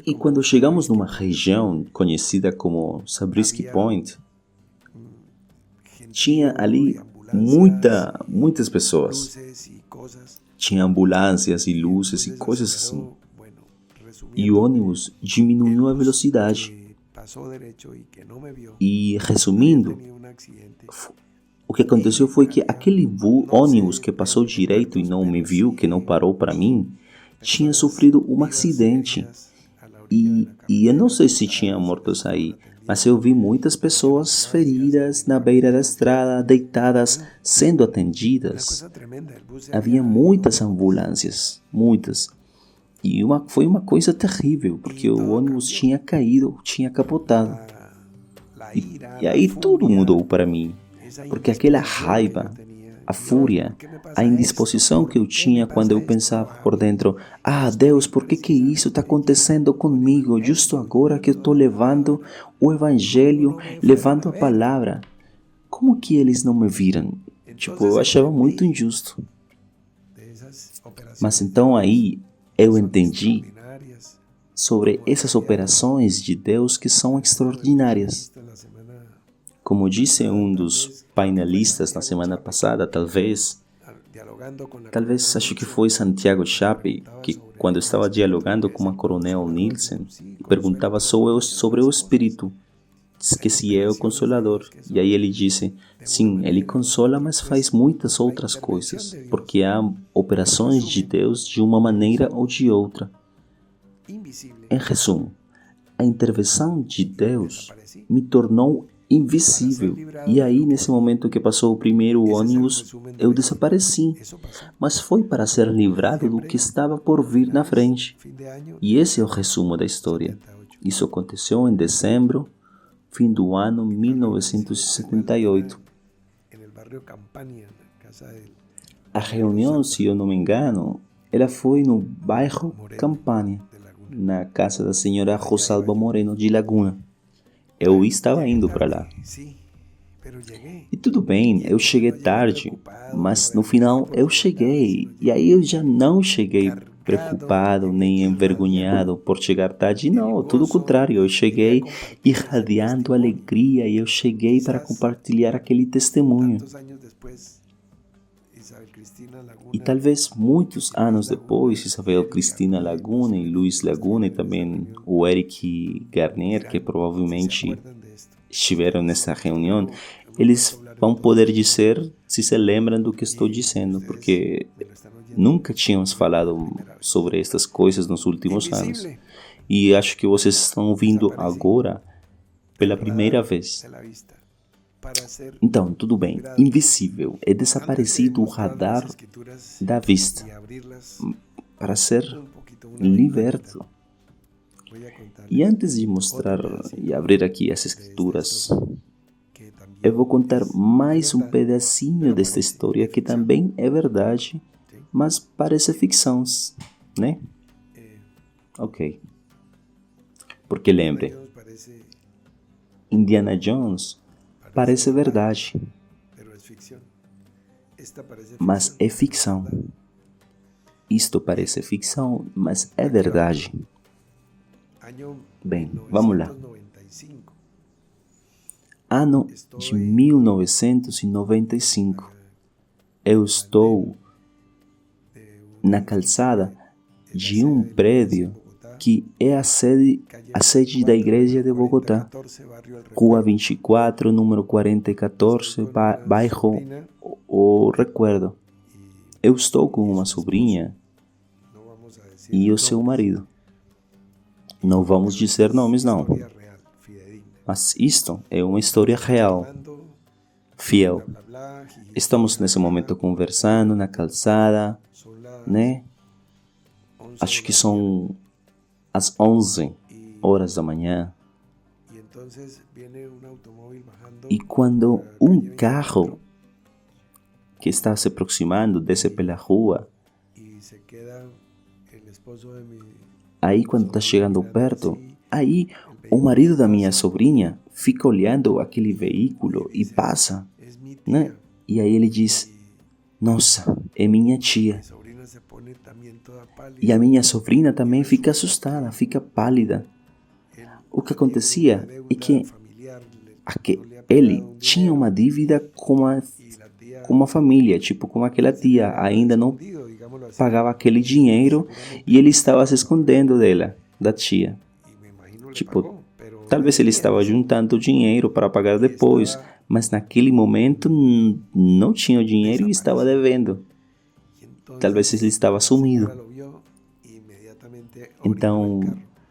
E quando chegamos numa região conhecida como Zabriskie Point, tinha ali muitas pessoas. Tinha ambulâncias e luzes e coisas assim. E o ônibus diminuiu a velocidade. E, resumindo, o que aconteceu foi que aquele ônibus que passou direito e não me viu, que não parou para mim, tinha sofrido um acidente. E eu não sei se tinha mortos aí, mas eu vi muitas pessoas feridas na beira da estrada, deitadas, sendo atendidas. Havia muitas ambulâncias, muitas. E foi uma coisa terrível, porque o ônibus tinha caído, tinha capotado. E aí tudo mudou para mim, porque aquela raiva, a fúria, a indisposição que eu tinha quando eu pensava por dentro, Deus, por que isso está acontecendo comigo, justo agora que eu estou levando o evangelho, levando a palavra? Como que eles não me viram? Tipo, eu achava muito injusto. Mas então aí eu entendi sobre essas operações de Deus que são extraordinárias. Como disse um dos painelistas na semana passada, talvez acho que foi Santiago Chape, que quando estava dialogando com a Coronel Nielsen, perguntava sobre o Espírito, que se é o Consolador. E aí ele disse, sim, ele consola, mas faz muitas outras coisas, porque há operações de Deus de uma maneira ou de outra. Em resumo, a intervenção de Deus me tornou invisível. E aí, nesse momento que passou o primeiro ônibus, eu desapareci. Mas foi para ser livrado do que estava por vir na frente. E esse é o resumo da história. Isso aconteceu em dezembro fim do ano 1978. en el barrio Campania, en la casa del A reunião, se eu não me engano, ela foi no bairro Campania, de Laguna. na casa da senhora Rosalba Moreno de Laguna. Eu estava indo para lá. Sí, pero llegué. E tudo bem, eu cheguei tarde, mas no final eu cheguei. E aí eu já não cheguei preocupado nem envergonhado por chegar tarde. Não, tudo o contrário. Eu cheguei irradiando alegria e eu cheguei para compartilhar aquele testemunho. Tantos años después, Isabel Cristina Laguna. E talvez muitos anos depois, Isabel Cristina Laguna e Luiz Laguna e também o Eric Garner, que provavelmente ¿Recuerdan de esto? estiveram nessa reunião, eles vão poder dizer se se lembram do que estou dizendo, porque Me lo están oyendo. nunca tínhamos falado sobre estas coisas nos últimos anos. Invisible E acho que vocês estão ouvindo agora pela primeira vez. de la vista. Para hacer Então, tudo bem. Invisível. É desaparecido o radar da vista y abrirlas para ser un poquito una liberto. voy a contar E antes de mostrar e abrir aqui as escrituras, que también eu vou contar mais um pedacinho desta história que também é verdade, mas parece ficção, né? Ok. Porque lembre, Dios parece, Indiana Jones parece verdade, pero es ficción. Esta parece mas é ficção. Isto parece ficção, mas é verdade. Año Bem, vamos lá. 1995. Ano de 1995. Eu estou na calçada de um prédio que é a sede da igreja de Bogotá. 14, barrio El Rua 24, número 4014, bairro O Recuerdo. Eu estou com uma sobrinha No vamos a decir e o seu marido. Não vamos dizer nomes, não. historia real, fidedigna. Mas isto é uma história real, Hablando, fiel. bla, bla, jiji, Estamos nesse momento conversando na calçada, son las né? 11 Acho que de la são as 11 y, horas da manhã. y entonces viene un automóvil bajando E quando carro que está se aproximando desce pela rua, y se queda el esposo de mi aí quando está chegando perto, aí o marido da minha sobrinha fica olhando aquele veículo e passa, es mi tía. né? E aí ele diz: Nossa, é minha tia. Mi sobrina se pone también toda pálida. E a minha sobrinha também fica assustada, fica pálida. O que acontecia é que ele tinha uma dívida com a família, tipo com aquela tia, ainda não pagava aquele dinheiro e ele estava se escondendo dela, da tia. Tipo, talvez ele estava juntando dinheiro para pagar depois, mas naquele momento não tinha o dinheiro e estava devendo. Talvez ele estava sumido. Então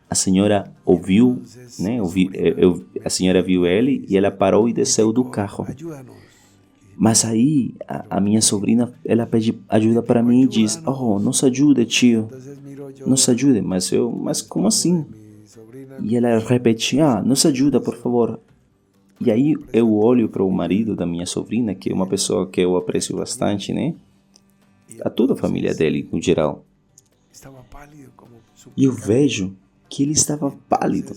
a senhora ouviu, né? A senhora viu ele e ela parou e desceu do carro. Mas aí a minha sobrinha, ela pede ajuda para mim e diz: Oh, nos ajude, tio, nos ajude. Mas como assim? E ela repete: nos ajuda, por favor. E aí eu olho para o marido da minha sobrinha, que é uma pessoa que eu aprecio bastante, né? A toda a família dele, no geral. E eu vejo que ele estava pálido,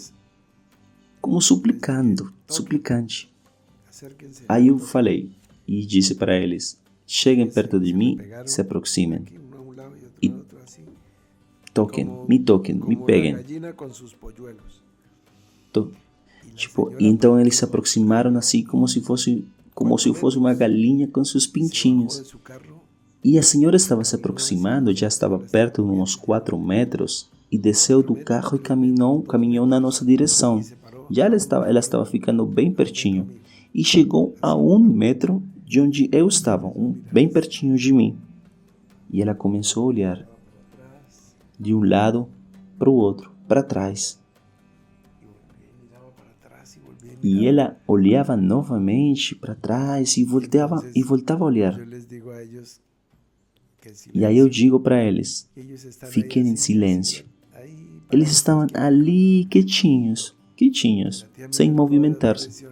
como suplicante. Aí eu falei e disse para eles: cheguem perto de mim, se aproximem e me toquem, me peguem. Tipo, e então eles se aproximaram assim como se fosse uma galinha com seus pintinhos. E a senhora estava se aproximando, já estava perto de uns 4 metros, e desceu do carro e caminhou na nossa direção. Já ela estava ficando bem pertinho, e chegou a 1 metro de onde eu estava, bem pertinho de mim. E ela começou a olhar de um lado para o outro, para trás. E ela olhava novamente para trás e voltava a olhar. E aí eu digo para eles: fiquem em silêncio. Eles estavam ali quietinhos, quietinhos, sem movimentar-se.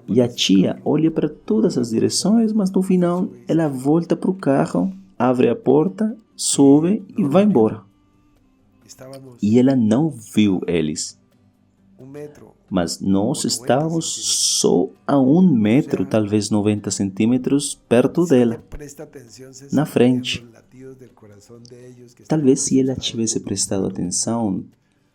E a tia olha para todas as direções, mas no final ela volta para o carro, abre a porta, sobe e vai embora. E ela não viu eles. Mas nós estávamos só a 1 metro, talvez 90 centímetros, perto dela, na frente. Talvez se ela tivesse prestado atenção,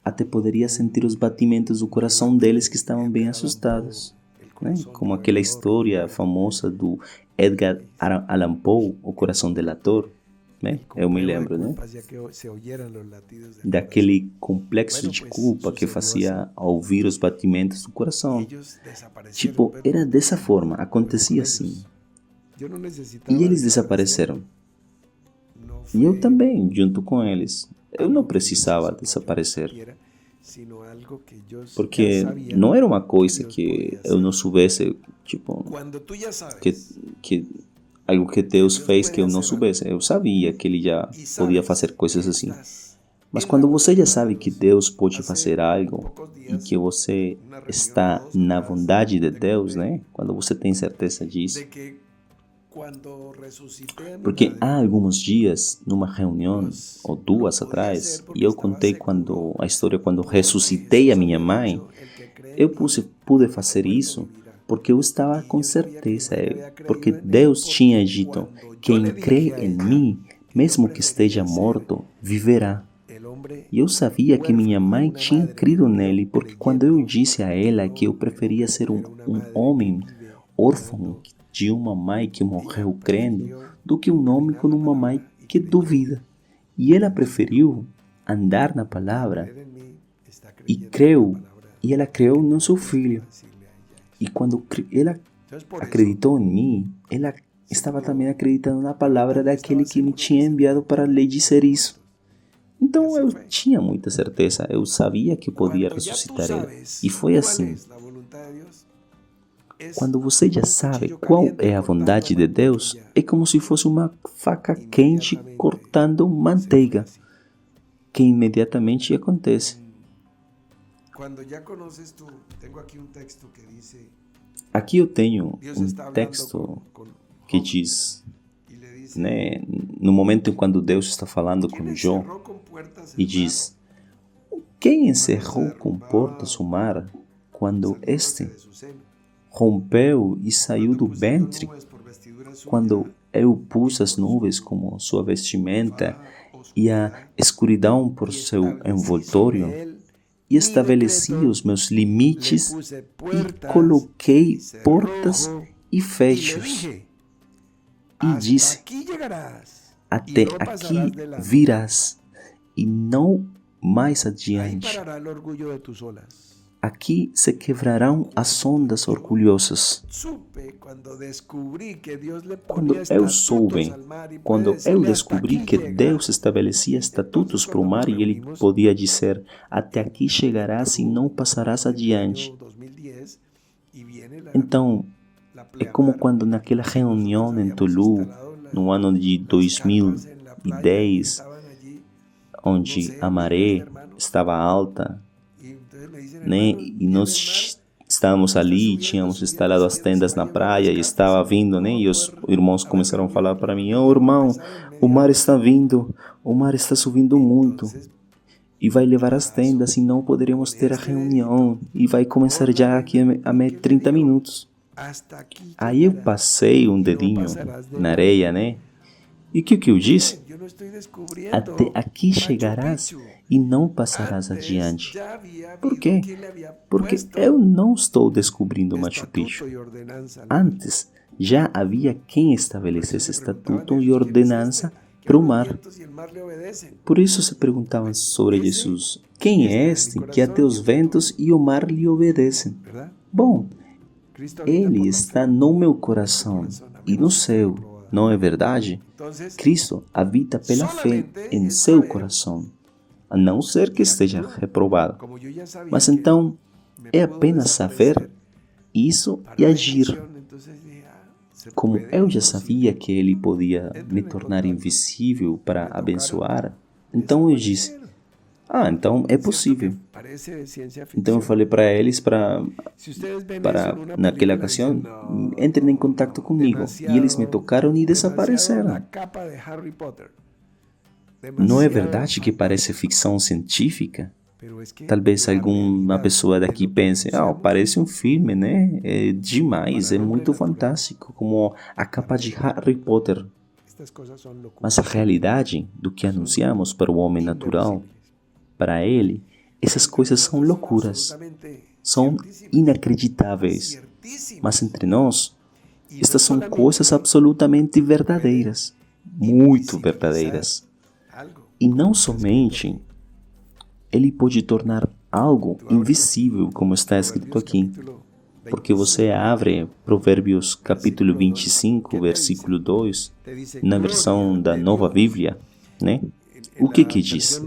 até poderia sentir os batimentos do coração deles que estavam bem assustados. Né? Como aquela história famosa do Edgar Allan Poe, O Coração Delator. Né? Eu me lembro, né? Daquele complexo de culpa que fazia ouvir os batimentos do coração. Tipo, era dessa forma, acontecia assim. E eles desapareceram. E eu também, junto com eles. Eu não precisava desaparecer. Porque não era uma coisa que eu não soubesse, tipo, que algo que Deus fez que eu não soubesse. Eu sabia que Ele já podia fazer coisas assim. Mas quando você já sabe que Deus pode fazer algo e que você está na bondade de Deus, né? Quando você tem certeza disso. Porque há alguns dias, numa reunião, ou 2 atrás, e eu contei a história quando ressuscitei a minha mãe, eu pude fazer isso porque eu estava com certeza, porque Deus tinha dito, quem crê em mim, mesmo que esteja morto, viverá. E eu sabia que minha mãe tinha crido nele, porque quando eu disse a ela que eu preferia ser um homem órfão de uma mãe que morreu crendo, do que um homem com uma mãe que duvida. E ela preferiu andar na palavra e creu, e ela creu no seu filho. E quando ela acreditou em mim, ela estava também acreditando na palavra daquele que me tinha enviado para lhe dizer isso. Então eu tinha muita certeza, eu sabia que podia ressuscitar ela. E foi assim. Quando você já sabe qual é a vontade de Deus, é como se fosse uma faca quente cortando manteiga, que imediatamente acontece. Aqui eu tenho um texto que diz, né, no momento em quando Deus está falando com Jó, e diz, quem encerrou com portas o mar quando este rompeu e saiu do ventre, quando eu pus as nuvens como sua vestimenta e a escuridão por seu envoltório, e estabeleci os meus limites e coloquei portas e fechos. E disse, até aqui virás e não mais adiante. Aqui se quebrarão as ondas orgulhosas. Quando eu descobri que Deus estabelecia estatutos para o mar e Ele podia dizer, até aqui chegarás e não passarás adiante. Então, é como quando naquela reunião em Tulu, no ano de 2010, onde a maré estava alta, né? E nós estávamos ali, tínhamos instalado as tendas na praia e estava vindo, né? E os irmãos começaram a falar para mim, irmão, o mar está vindo, o mar está subindo muito e vai levar as tendas e não poderemos ter a reunião e vai começar já aqui a 30 minutos. Aí eu passei um dedinho na areia, né? E o que eu disse? Até aqui chegarás e não passarás adiante. Por quê? Porque eu não estou descobrindo Machu Picchu. Antes, já havia quem estabelecesse estatuto e ordenança para o mar. Por isso se perguntavam sobre Jesus, quem é este que até os ventos e o mar lhe obedecem? Bom, Ele está no meu coração e no seu, não é verdade? Cristo habita pela fé em seu coração, a não ser que esteja reprovado. Mas então, é apenas saber isso e agir. Como eu já sabia que Ele podia me tornar invisível para abençoar, então eu disse, Ah, então é possível. Então eu falei para eles para naquela ocasião entrem em contato comigo e eles me tocaram e desapareceram. Não é verdade que parece ficção científica? Talvez alguma pessoa daqui pense, parece um filme, né? É demais, é muito fantástico, como a capa de Harry Potter. Mas a realidade do que anunciamos para o homem natural, para ele, essas coisas são loucuras, são inacreditáveis. Mas entre nós, estas são coisas absolutamente verdadeiras, muito verdadeiras. E não somente ele pode tornar algo invisível, como está escrito aqui. Porque você abre Provérbios capítulo 25, versículo 2, na versão da Nova Bíblia, né? O que diz?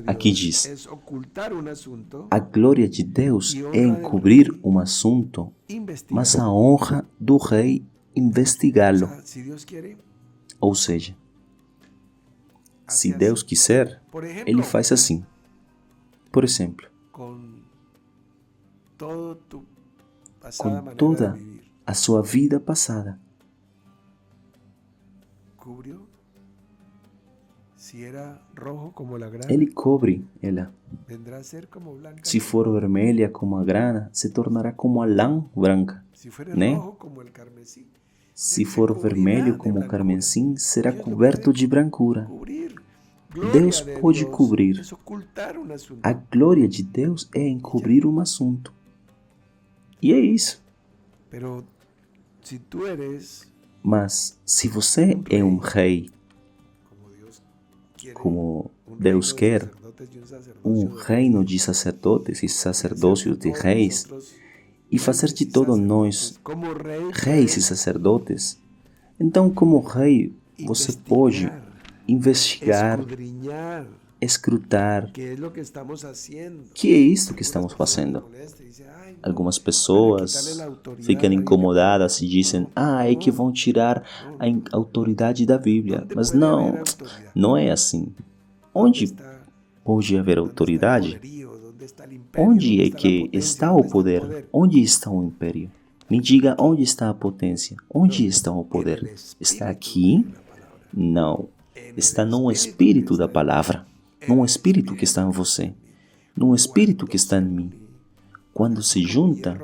Aqui diz: a glória de Deus é encobrir um assunto, mas a honra do rei investigá-lo. Ou seja, se Deus quiser, Ele faz assim. Por exemplo, com toda a sua vida passada, Ele cobre ela. Se for vermelha como a grana, se tornará como a lã branca, né? Se for vermelho como o carmesim, será coberto de brancura. Deus pode cobrir. A glória de Deus é encobrir um assunto. E é isso. Mas se você é um rei, como Deus quer, um reino de sacerdotes e sacerdócios de reis, e fazer de todos nós reis e sacerdotes, então como rei você pode investigar, escrutar. Que é isso que estamos fazendo? Algumas pessoas ficam incomodadas e dizem, é que vão tirar a autoridade da Bíblia. Mas não é assim. Onde pode haver autoridade? Onde é que está o poder? Onde está o império? Me diga onde está a potência? Onde está o poder? Está aqui? Não. Está no espírito da palavra. Num espírito que está em você. Num espírito que está em mim. Quando se junta,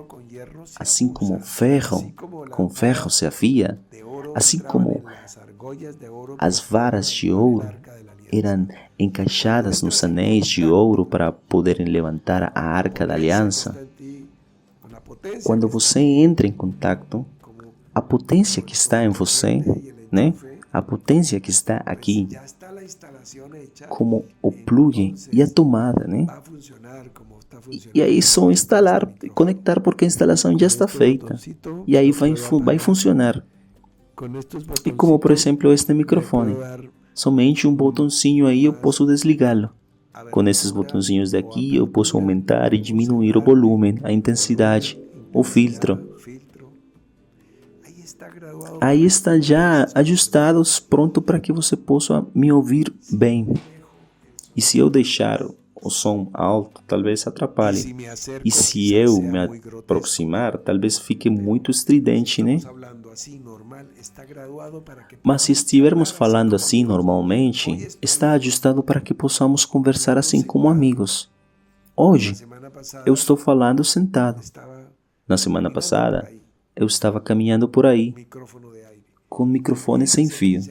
assim como ferro com ferro se afia, assim como as varas de ouro eram encaixadas nos anéis de ouro para poderem levantar a arca da aliança, quando você entra em contato, a potência que está em você, né? A potência que está aqui, como o plug e a tomada, né? E aí só instalar e conectar, porque a instalação já está feita. E aí vai funcionar. E como, por exemplo, este microfone. Somente um botãozinho aí eu posso desligá-lo. Com esses botãozinhos daqui eu posso aumentar e diminuir o volume, a intensidade, o filtro. Aí está já ajustados, pronto para que você possa me ouvir bem. E se eu deixar o som alto, talvez atrapalhe. E se eu me aproximar, talvez fique muito estridente, né? Mas se estivermos falando assim normalmente, está ajustado para que possamos conversar assim como amigos. Hoje, eu estou falando sentado. Na semana passada, eu estava caminhando por aí, com microfone sem fio.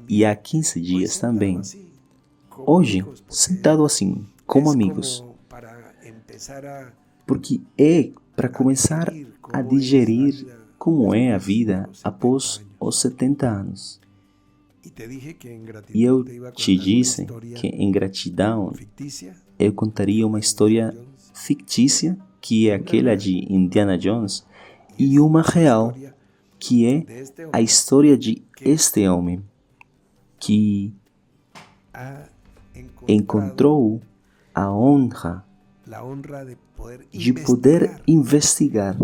E há 15 dias também. Hoje, sentado assim, como amigos. Porque é para começar a digerir como é a vida após os 70 anos. E eu te disse que em gratidão eu contaria uma história fictícia, que é aquela de Indiana Jones, e uma real, que é a história de este homem que encontrou a honra de poder investigar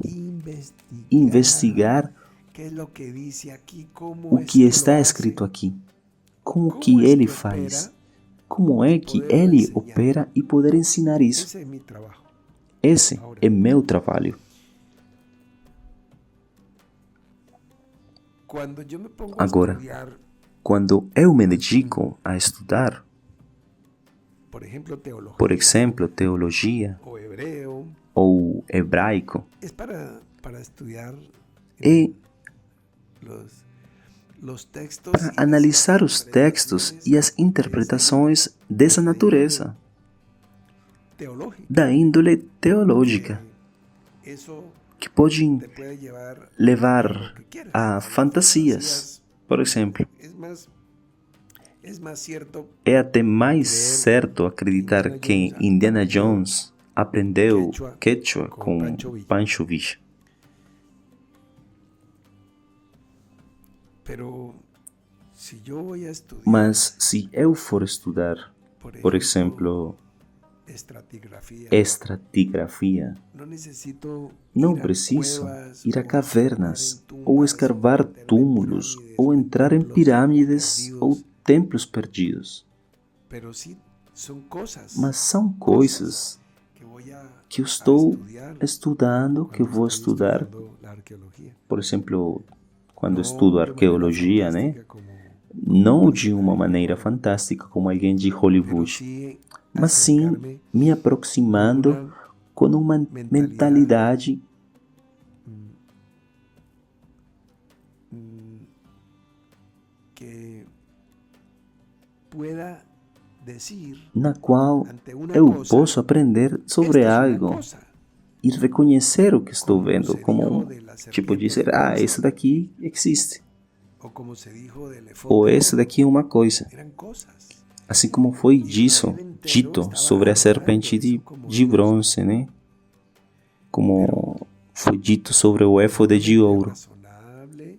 o que está escrito aqui, como que ele faz, como é que ele opera e poder ensinar isso. Ese es mi trabajo. Esse é meu trabalho. Cuando yo me pongo a Agora, estudiar, quando eu me dedico a estudar, por ejemplo, teología por exemplo, teologia o hebreo, ou hebraico, es para estudiar é los textos para analisar os textos e as interpretações dessa natureza, teológicas. da índole teológica, Eso que podem te puede llevar levar lo que quieras. a fantasias. Por exemplo, Es más cierto é até mais certo acreditar que Indiana Jones aprendeu quechua com Pancho Villa. pero si yo voy a estudiar, Mas se eu for estudar, por exemplo, estratigrafia, no necesito não ir a preciso cuevas ir a o cavernas, entrar en ou tumbas, escarvar meterme en túmulos, pirámides, ou entrar em templos pirâmides perdidos, ou templos perdidos. pero sí son cosas Mas são coisas que voy que eu estou estudiar estudando, que eu vou cuando estoy estudar. estudiando la arqueología. Por exemplo, quando No estudo de manera arqueologia, né? fantástica como- Não de uma maneira fantástica como alguém de pero Hollywood, sí mas sim acercarme me aproximando con una com uma mentalidade que pueda decir na qual ante una eu cosa, posso aprender sobre "Esto es una algo cosa", e reconhecer o que estou como vendo, se como dijo de la tipo serpiente dizer, venenosa, isso daqui existe, o como se dijo del ou elefante, esse daqui é uma coisa. eran cosas. Assim como foi dito sobre a serpente de bronze, né? Como foi dito sobre o éfode de ouro. Razonable,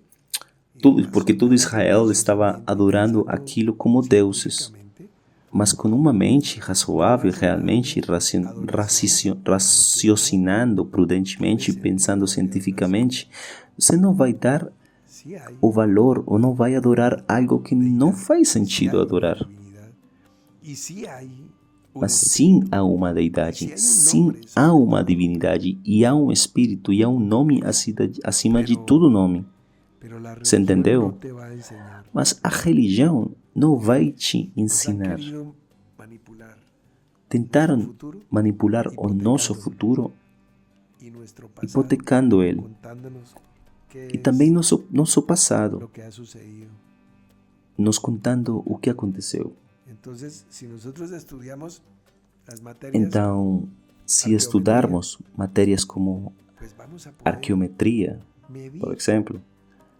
Porque todo Israel estava adorando aquilo como deuses, mas com uma mente razoável, realmente raciocinando prudentemente, pensando cientificamente, você não vai dar sí hay o valor ou não vai adorar algo que não faz sentido adorar. divinidad, y sí hay un Mas sim há uma deidade, sim há uma divindade, e há um espírito, e há um nome acima de todo nome. pero la ¿Se religión entendeu? no te va a enseñar. Mas a religião não vai te Nos han ensinar. querido manipular Tentaram futuro manipular o nosso futuro, y nuestro pasado, hipotecando ele, contándonos qué e também es nosso passado, lo que ha sucedido. nos contando o que aconteceu. Entonces, si nosotros estudiamos las materias, Então, se estudarmos matérias como pues vamos a poder arqueometria, medir por exemplo,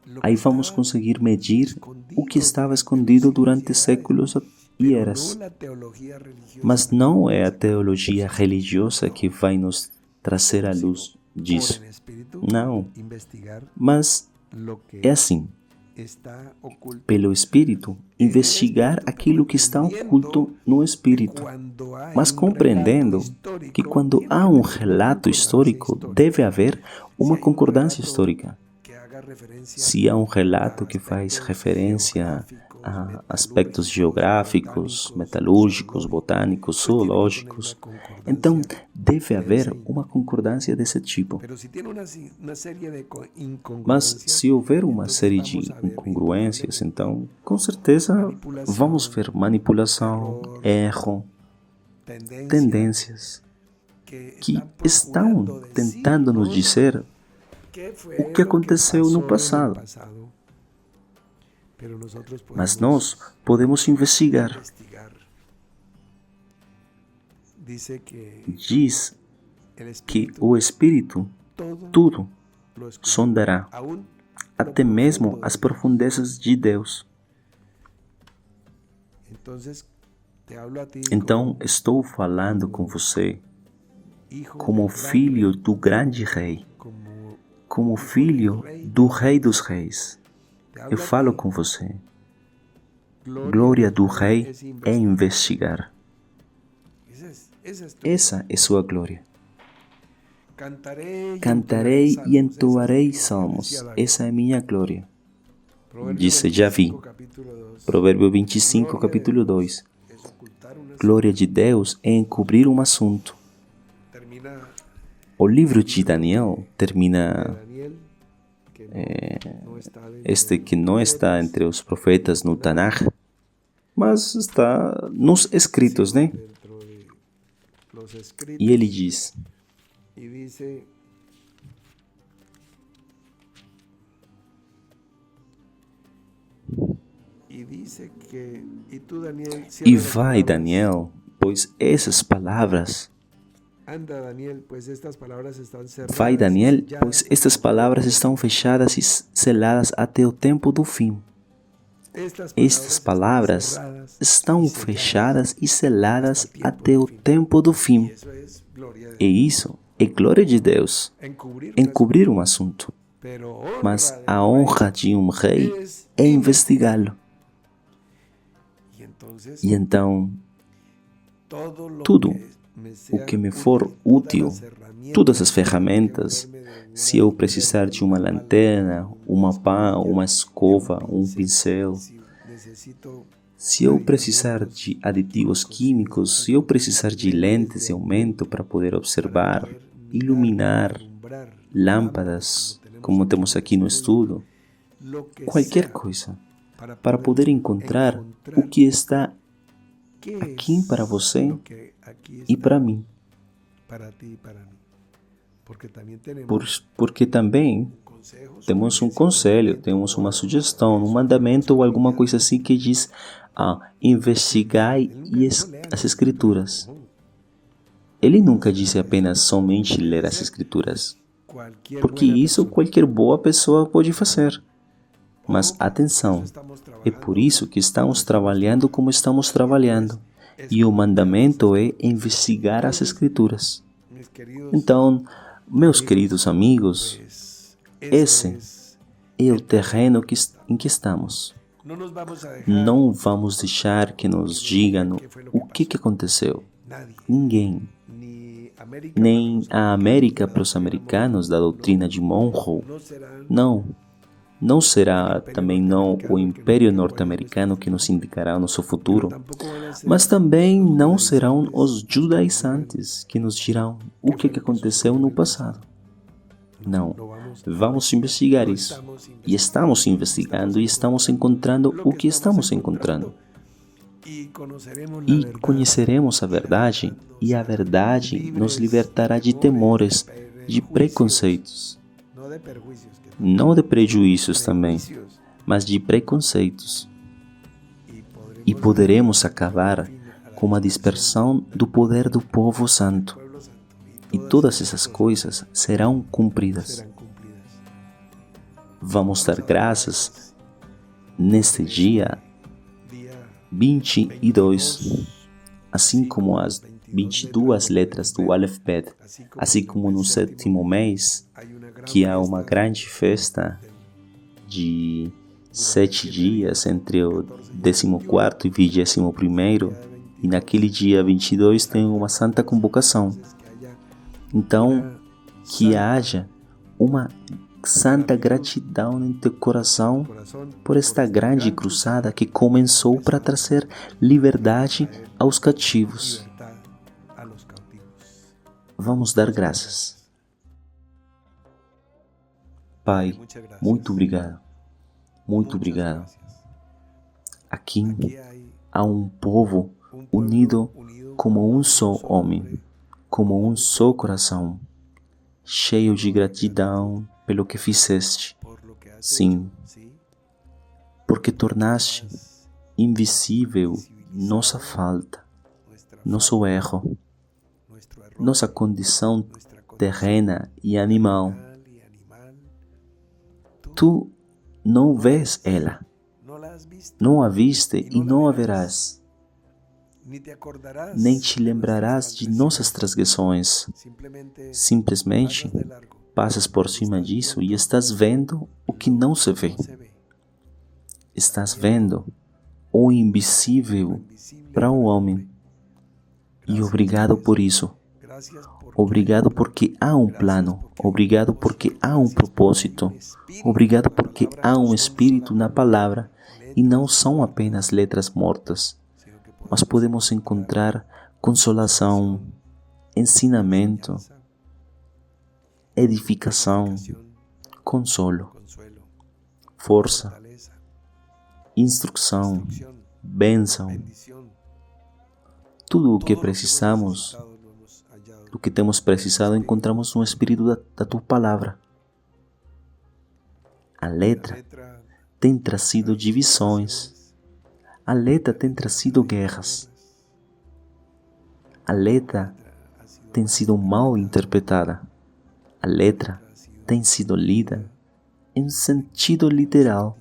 lo aí que vamos estaba conseguir medir escondido o que estava durante escondido los durante siglos séculos e pero eras. no la teología religiosa, Mas não é a teologia religiosa que vai nos trazer à luz por disso. en espíritu Não, investigar mas lo que é assim, está oculto. pelo Espírito, investigar aquilo que está oculto no Espírito, Cuando hay mas un compreendendo relato histórico, que quando tiene há que um haber una relato concordancia histórico, histórica. deve haver uma Si hay un concordância relato histórica. que haga referencia Se há um relato a que faz aspectos referência geográficos, a aspectos metalúrgicos, geográficos, metalúrgicos, botânicos, pues tiene que zoológicos, poner una concordancia. então deve haver sim. uma concordância desse tipo. Pero si tiene una serie de Mas incongruencias, se houver uma entonces série vamos de a ver incongruências, indudablemente então com certeza manipulação, vamos ver manipulação, erro, tendências que estão tentando nos dizer o que aconteceu no passado. Mas nós podemos investigar. Diz que o Espírito tudo sondará, até mesmo as profundezas de Deus. Então estou falando com você como filho do grande rei, como filho do Rei dos Reis. Eu falo com você. Glória do Rei é investigar. Essa é sua glória. Cantarei e entoarei salmos. Essa é minha glória. Disse Javi. Provérbio 25, capítulo 2. glória de Deus é encobrir um assunto. termina O livro de Daniel termina Daniel, que no está dentro este que de não los está profetas, entre os profetas no Tanakh, mas está nos escritos, né? dentro de los escritos, E ele diz: y dice, que, y tú, Daniel, E cierra las vai, palabras. Daniel, pois essas palavras, Anda, Daniel, pues estas palabras están cerradas vai, y Daniel, selladas pois estas hasta palavras el estão fechadas e seladas até o tempo do fim. Estas palavras estão fechadas e seladas até o tempo do fim. Eso es gloria de E isso é glória de Deus, encubrir, encobrir um assunto. pero honra Mas de a un honra rey de um rei es é investigá-lo. Y entonces, E então, todo lo tudo me o sea que me for útil, todas as ferramentas, se eu precisar de uma lanterna, uma pá, uma escova, um pincel, necesito se eu precisar de aditivos químicos, se eu precisar de lentes de aumento para poder observar, iluminar alumbrar lâmpadas, como temos aqui no estudo, lo que qualquer sea coisa, para poder encontrar o que está que aqui es para você lo que aquí e está para mim. para ti y para mí. Porque también tenemos Porque também consejos, temos um conselho, temos uma sugestão, um mandamento ou alguma coisa assim que diz: investigai as escrituras. Ele nunca disse apenas somente ler as escrituras, cualquier porque buena isso persona. qualquer boa pessoa pode fazer. Mas atenção, Estamos é por isso que estamos trabalhando como estamos trabalhando. E o mandamento é investigar as escrituras. mis queridos, Então, meus queridos amigos, pues, esse es, é o terreno em que estamos. no nos vamos a dejar Não vamos deixar que nos digam o que aconteceu. nadie, Ninguém, ni América nem para a América para os americanos da doutrina de Monroe. no serán Não será também não o Império Norte-Americano que nos indicará o nosso futuro, tampoco van a ser mas também não serão os judaizantes que nos dirão o que aconteceu no passado. Não, no vamos vamos investigar no isso. estamos E estamos investigando e estamos encontrando o que estamos encontrando. y conoceremos la E verdad, conheceremos a verdade, e a verdade nos libertará de temores, de preconceitos, no de perjuicios, que não de prejuízos também, prejuicios, mas de preconceitos. y podremos E poderemos acabar com a dispersão do poder do povo santo. pueblo santo, E todas essas coisas serão cumpridas. serán cumplidas. Vamos dar graças neste dia Día 22, assim como as 22 letras do Aleph-Bet, assim como no sétimo mês, hay una gran que há fiesta uma grande festa de 7 dias entre o 14º e 21º, e naquele dia 22 tem uma santa convocação. que haya Então, que haja uma santa gratidão em teu coração corazón por esta grande cruzada que começou para trazer liberdade aos cativos. libertad a los cautivos. Vamos dar graças. Pai, Muchas gracias. muito obrigado. Muito obrigado. Gracias. Aqui Aquí hay há um povo un pueblo unido unido como um só homem, como um só coração, cheio de gratidão pelo que fizeste, por lo que has sim, hecho, ¿sí? porque tornaste invisível nossa falta, Nuestra nosso erro, nuestro error, nossa condição nuestra condición terrena e animal. y animal. Tu não vês ela, No la has visto, não a viste e não a verás, ni te acordarás, nem te lembrarás de nossas transgressões. Simplemente Simplesmente pasas de largo, passas por cima disso e estás vendo o que não se vê. no se ve. Estás vendo o invisível Invisible para o homem. E obrigado por isso. Gracias por Obrigado porque há um plano. Obrigado porque há um propósito. Obrigado porque há um espírito na palavra e não são apenas letras mortas, mas podemos encontrar consolação, ensinamento, edificação, consolo, força, instrução, bênção. Tudo o que precisamos, o que temos precisado, encontramos no Espírito da Tua Palavra. A letra tem trazido divisões. A letra tem trazido guerras. A letra tem sido mal interpretada. A letra tem sido lida em sentido literal.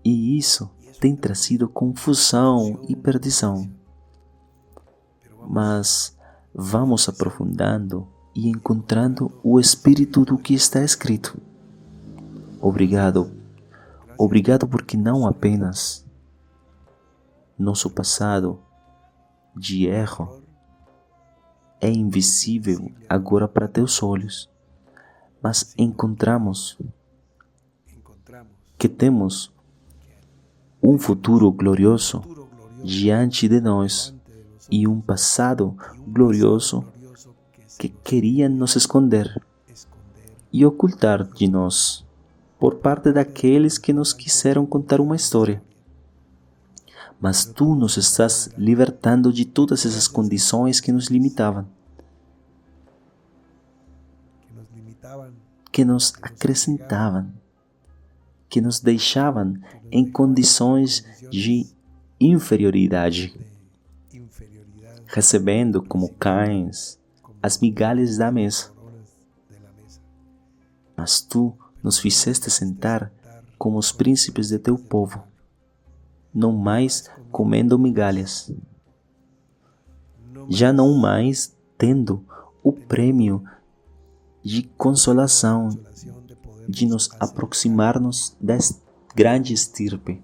E isso tem trazido confusão e perdição. Mas vamos aprofundando e encontrando o espírito do que está escrito. Obrigado. Obrigado porque não apenas nosso passado de erro é invisível agora para teus olhos, mas encontramos que temos um futuro glorioso diante de nós e um passado glorioso que queriam nos esconder e ocultar de nós por parte daqueles que nos quiseram contar uma história. Mas Tu nos estás libertando de todas essas condições que nos limitavam, que nos acrescentavam, que nos deixavam em condições de inferioridade, recebendo como cães as migalhas da mesa. Mas Tu nos fizeste sentar como os príncipes de Teu povo, não mais comendo migalhas, já não mais tendo o prêmio de consolação, de nos aproximarmos da grande estirpe.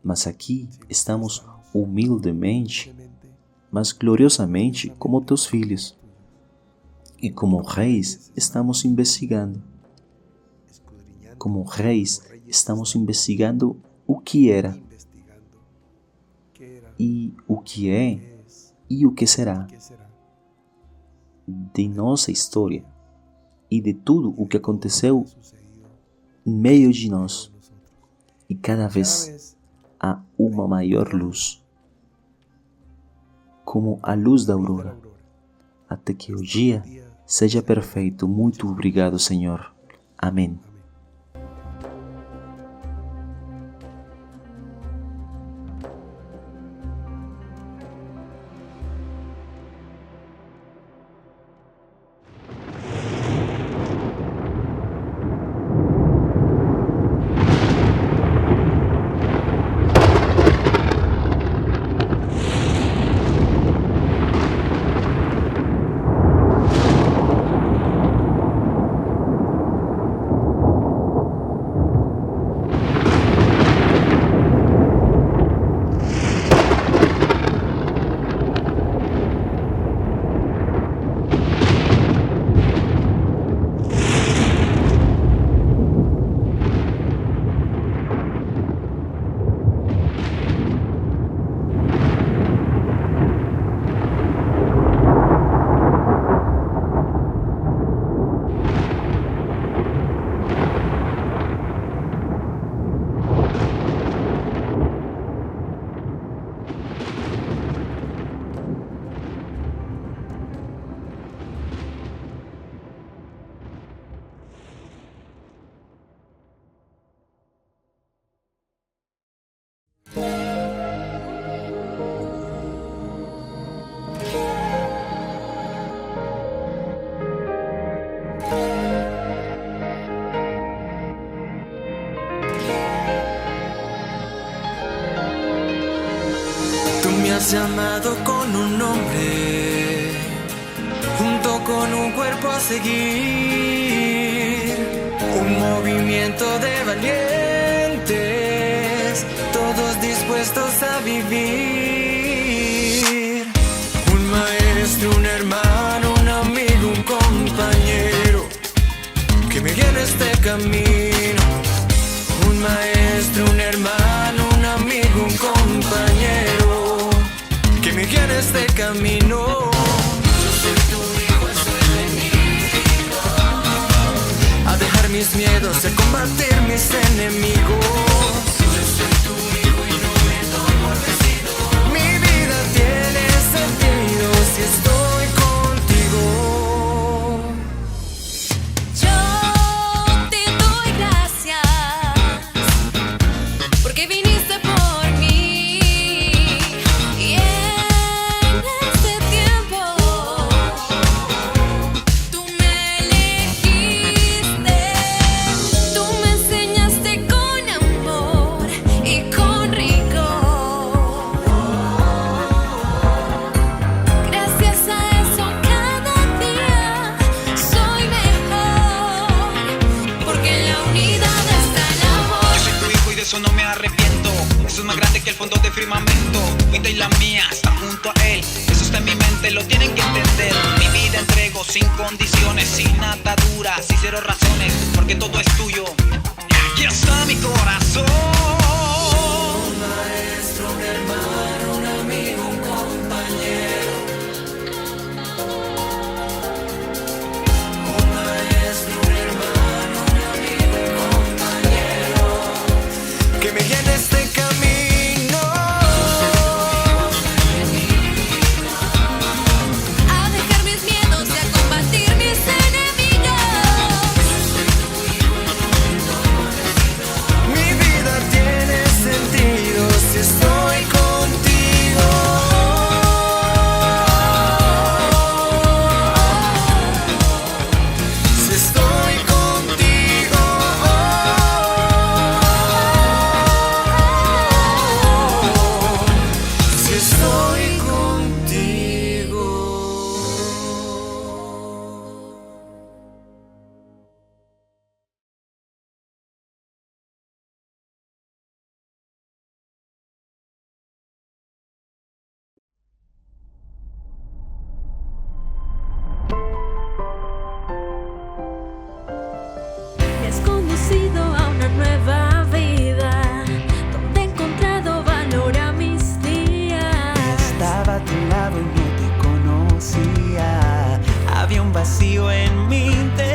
Mas aqui estamos humildemente, mas gloriosamente como Teus filhos. E como reis estamos investigando. Como reis estamos investigando o que era, e o que é, e o que será, de nossa história e de tudo o que aconteceu em meio de nós. E cada vez há uma maior luz, como a luz da aurora, até que o dia seja perfeito. Muito obrigado, Senhor. Amém. has llamado con un nombre, junto con un cuerpo a seguir, un movimiento de valientes, todos dispuestos a vivir. Un maestro, un hermano, un amigo, un compañero, que me guíe en este camino. combatir mis enemigos. Yo soy tu hijo y no me doy por vencido. Mi vida tiene sentido si estoy contigo. Yo te doy gracias porque viniste por mí y en este tiempo tú me elegiste, tú me enseñaste con amor y con rigor. Gracias a eso cada día soy mejor, porque en la unidad está el amor. Yo soy tu hijo y de eso no me arrepiento. Eso es más grande que el fondo de firmamento. Mi vida y la mía están junto a él. Eso está en mi mente, lo tienen que entender. Mi vida entrego sin condiciones, sin ataduras y cero razones, porque todo es tuyo. Y aquí está mi corazón. Un maestro, un hermano, un amigo, un compañero. Un maestro, un hermano, un amigo, un compañero. Que me guíe en este camino. A dejar mis miedos y a combatir mis enemigos. Mi vida tiene sentido si estoy contigo. Si estoy contigo. Si estoy contigo. Me has conducido a una nueva vida, donde he encontrado valor a mis días. Estaba a tu lado y no te conocía. Había un vacío en mi interior.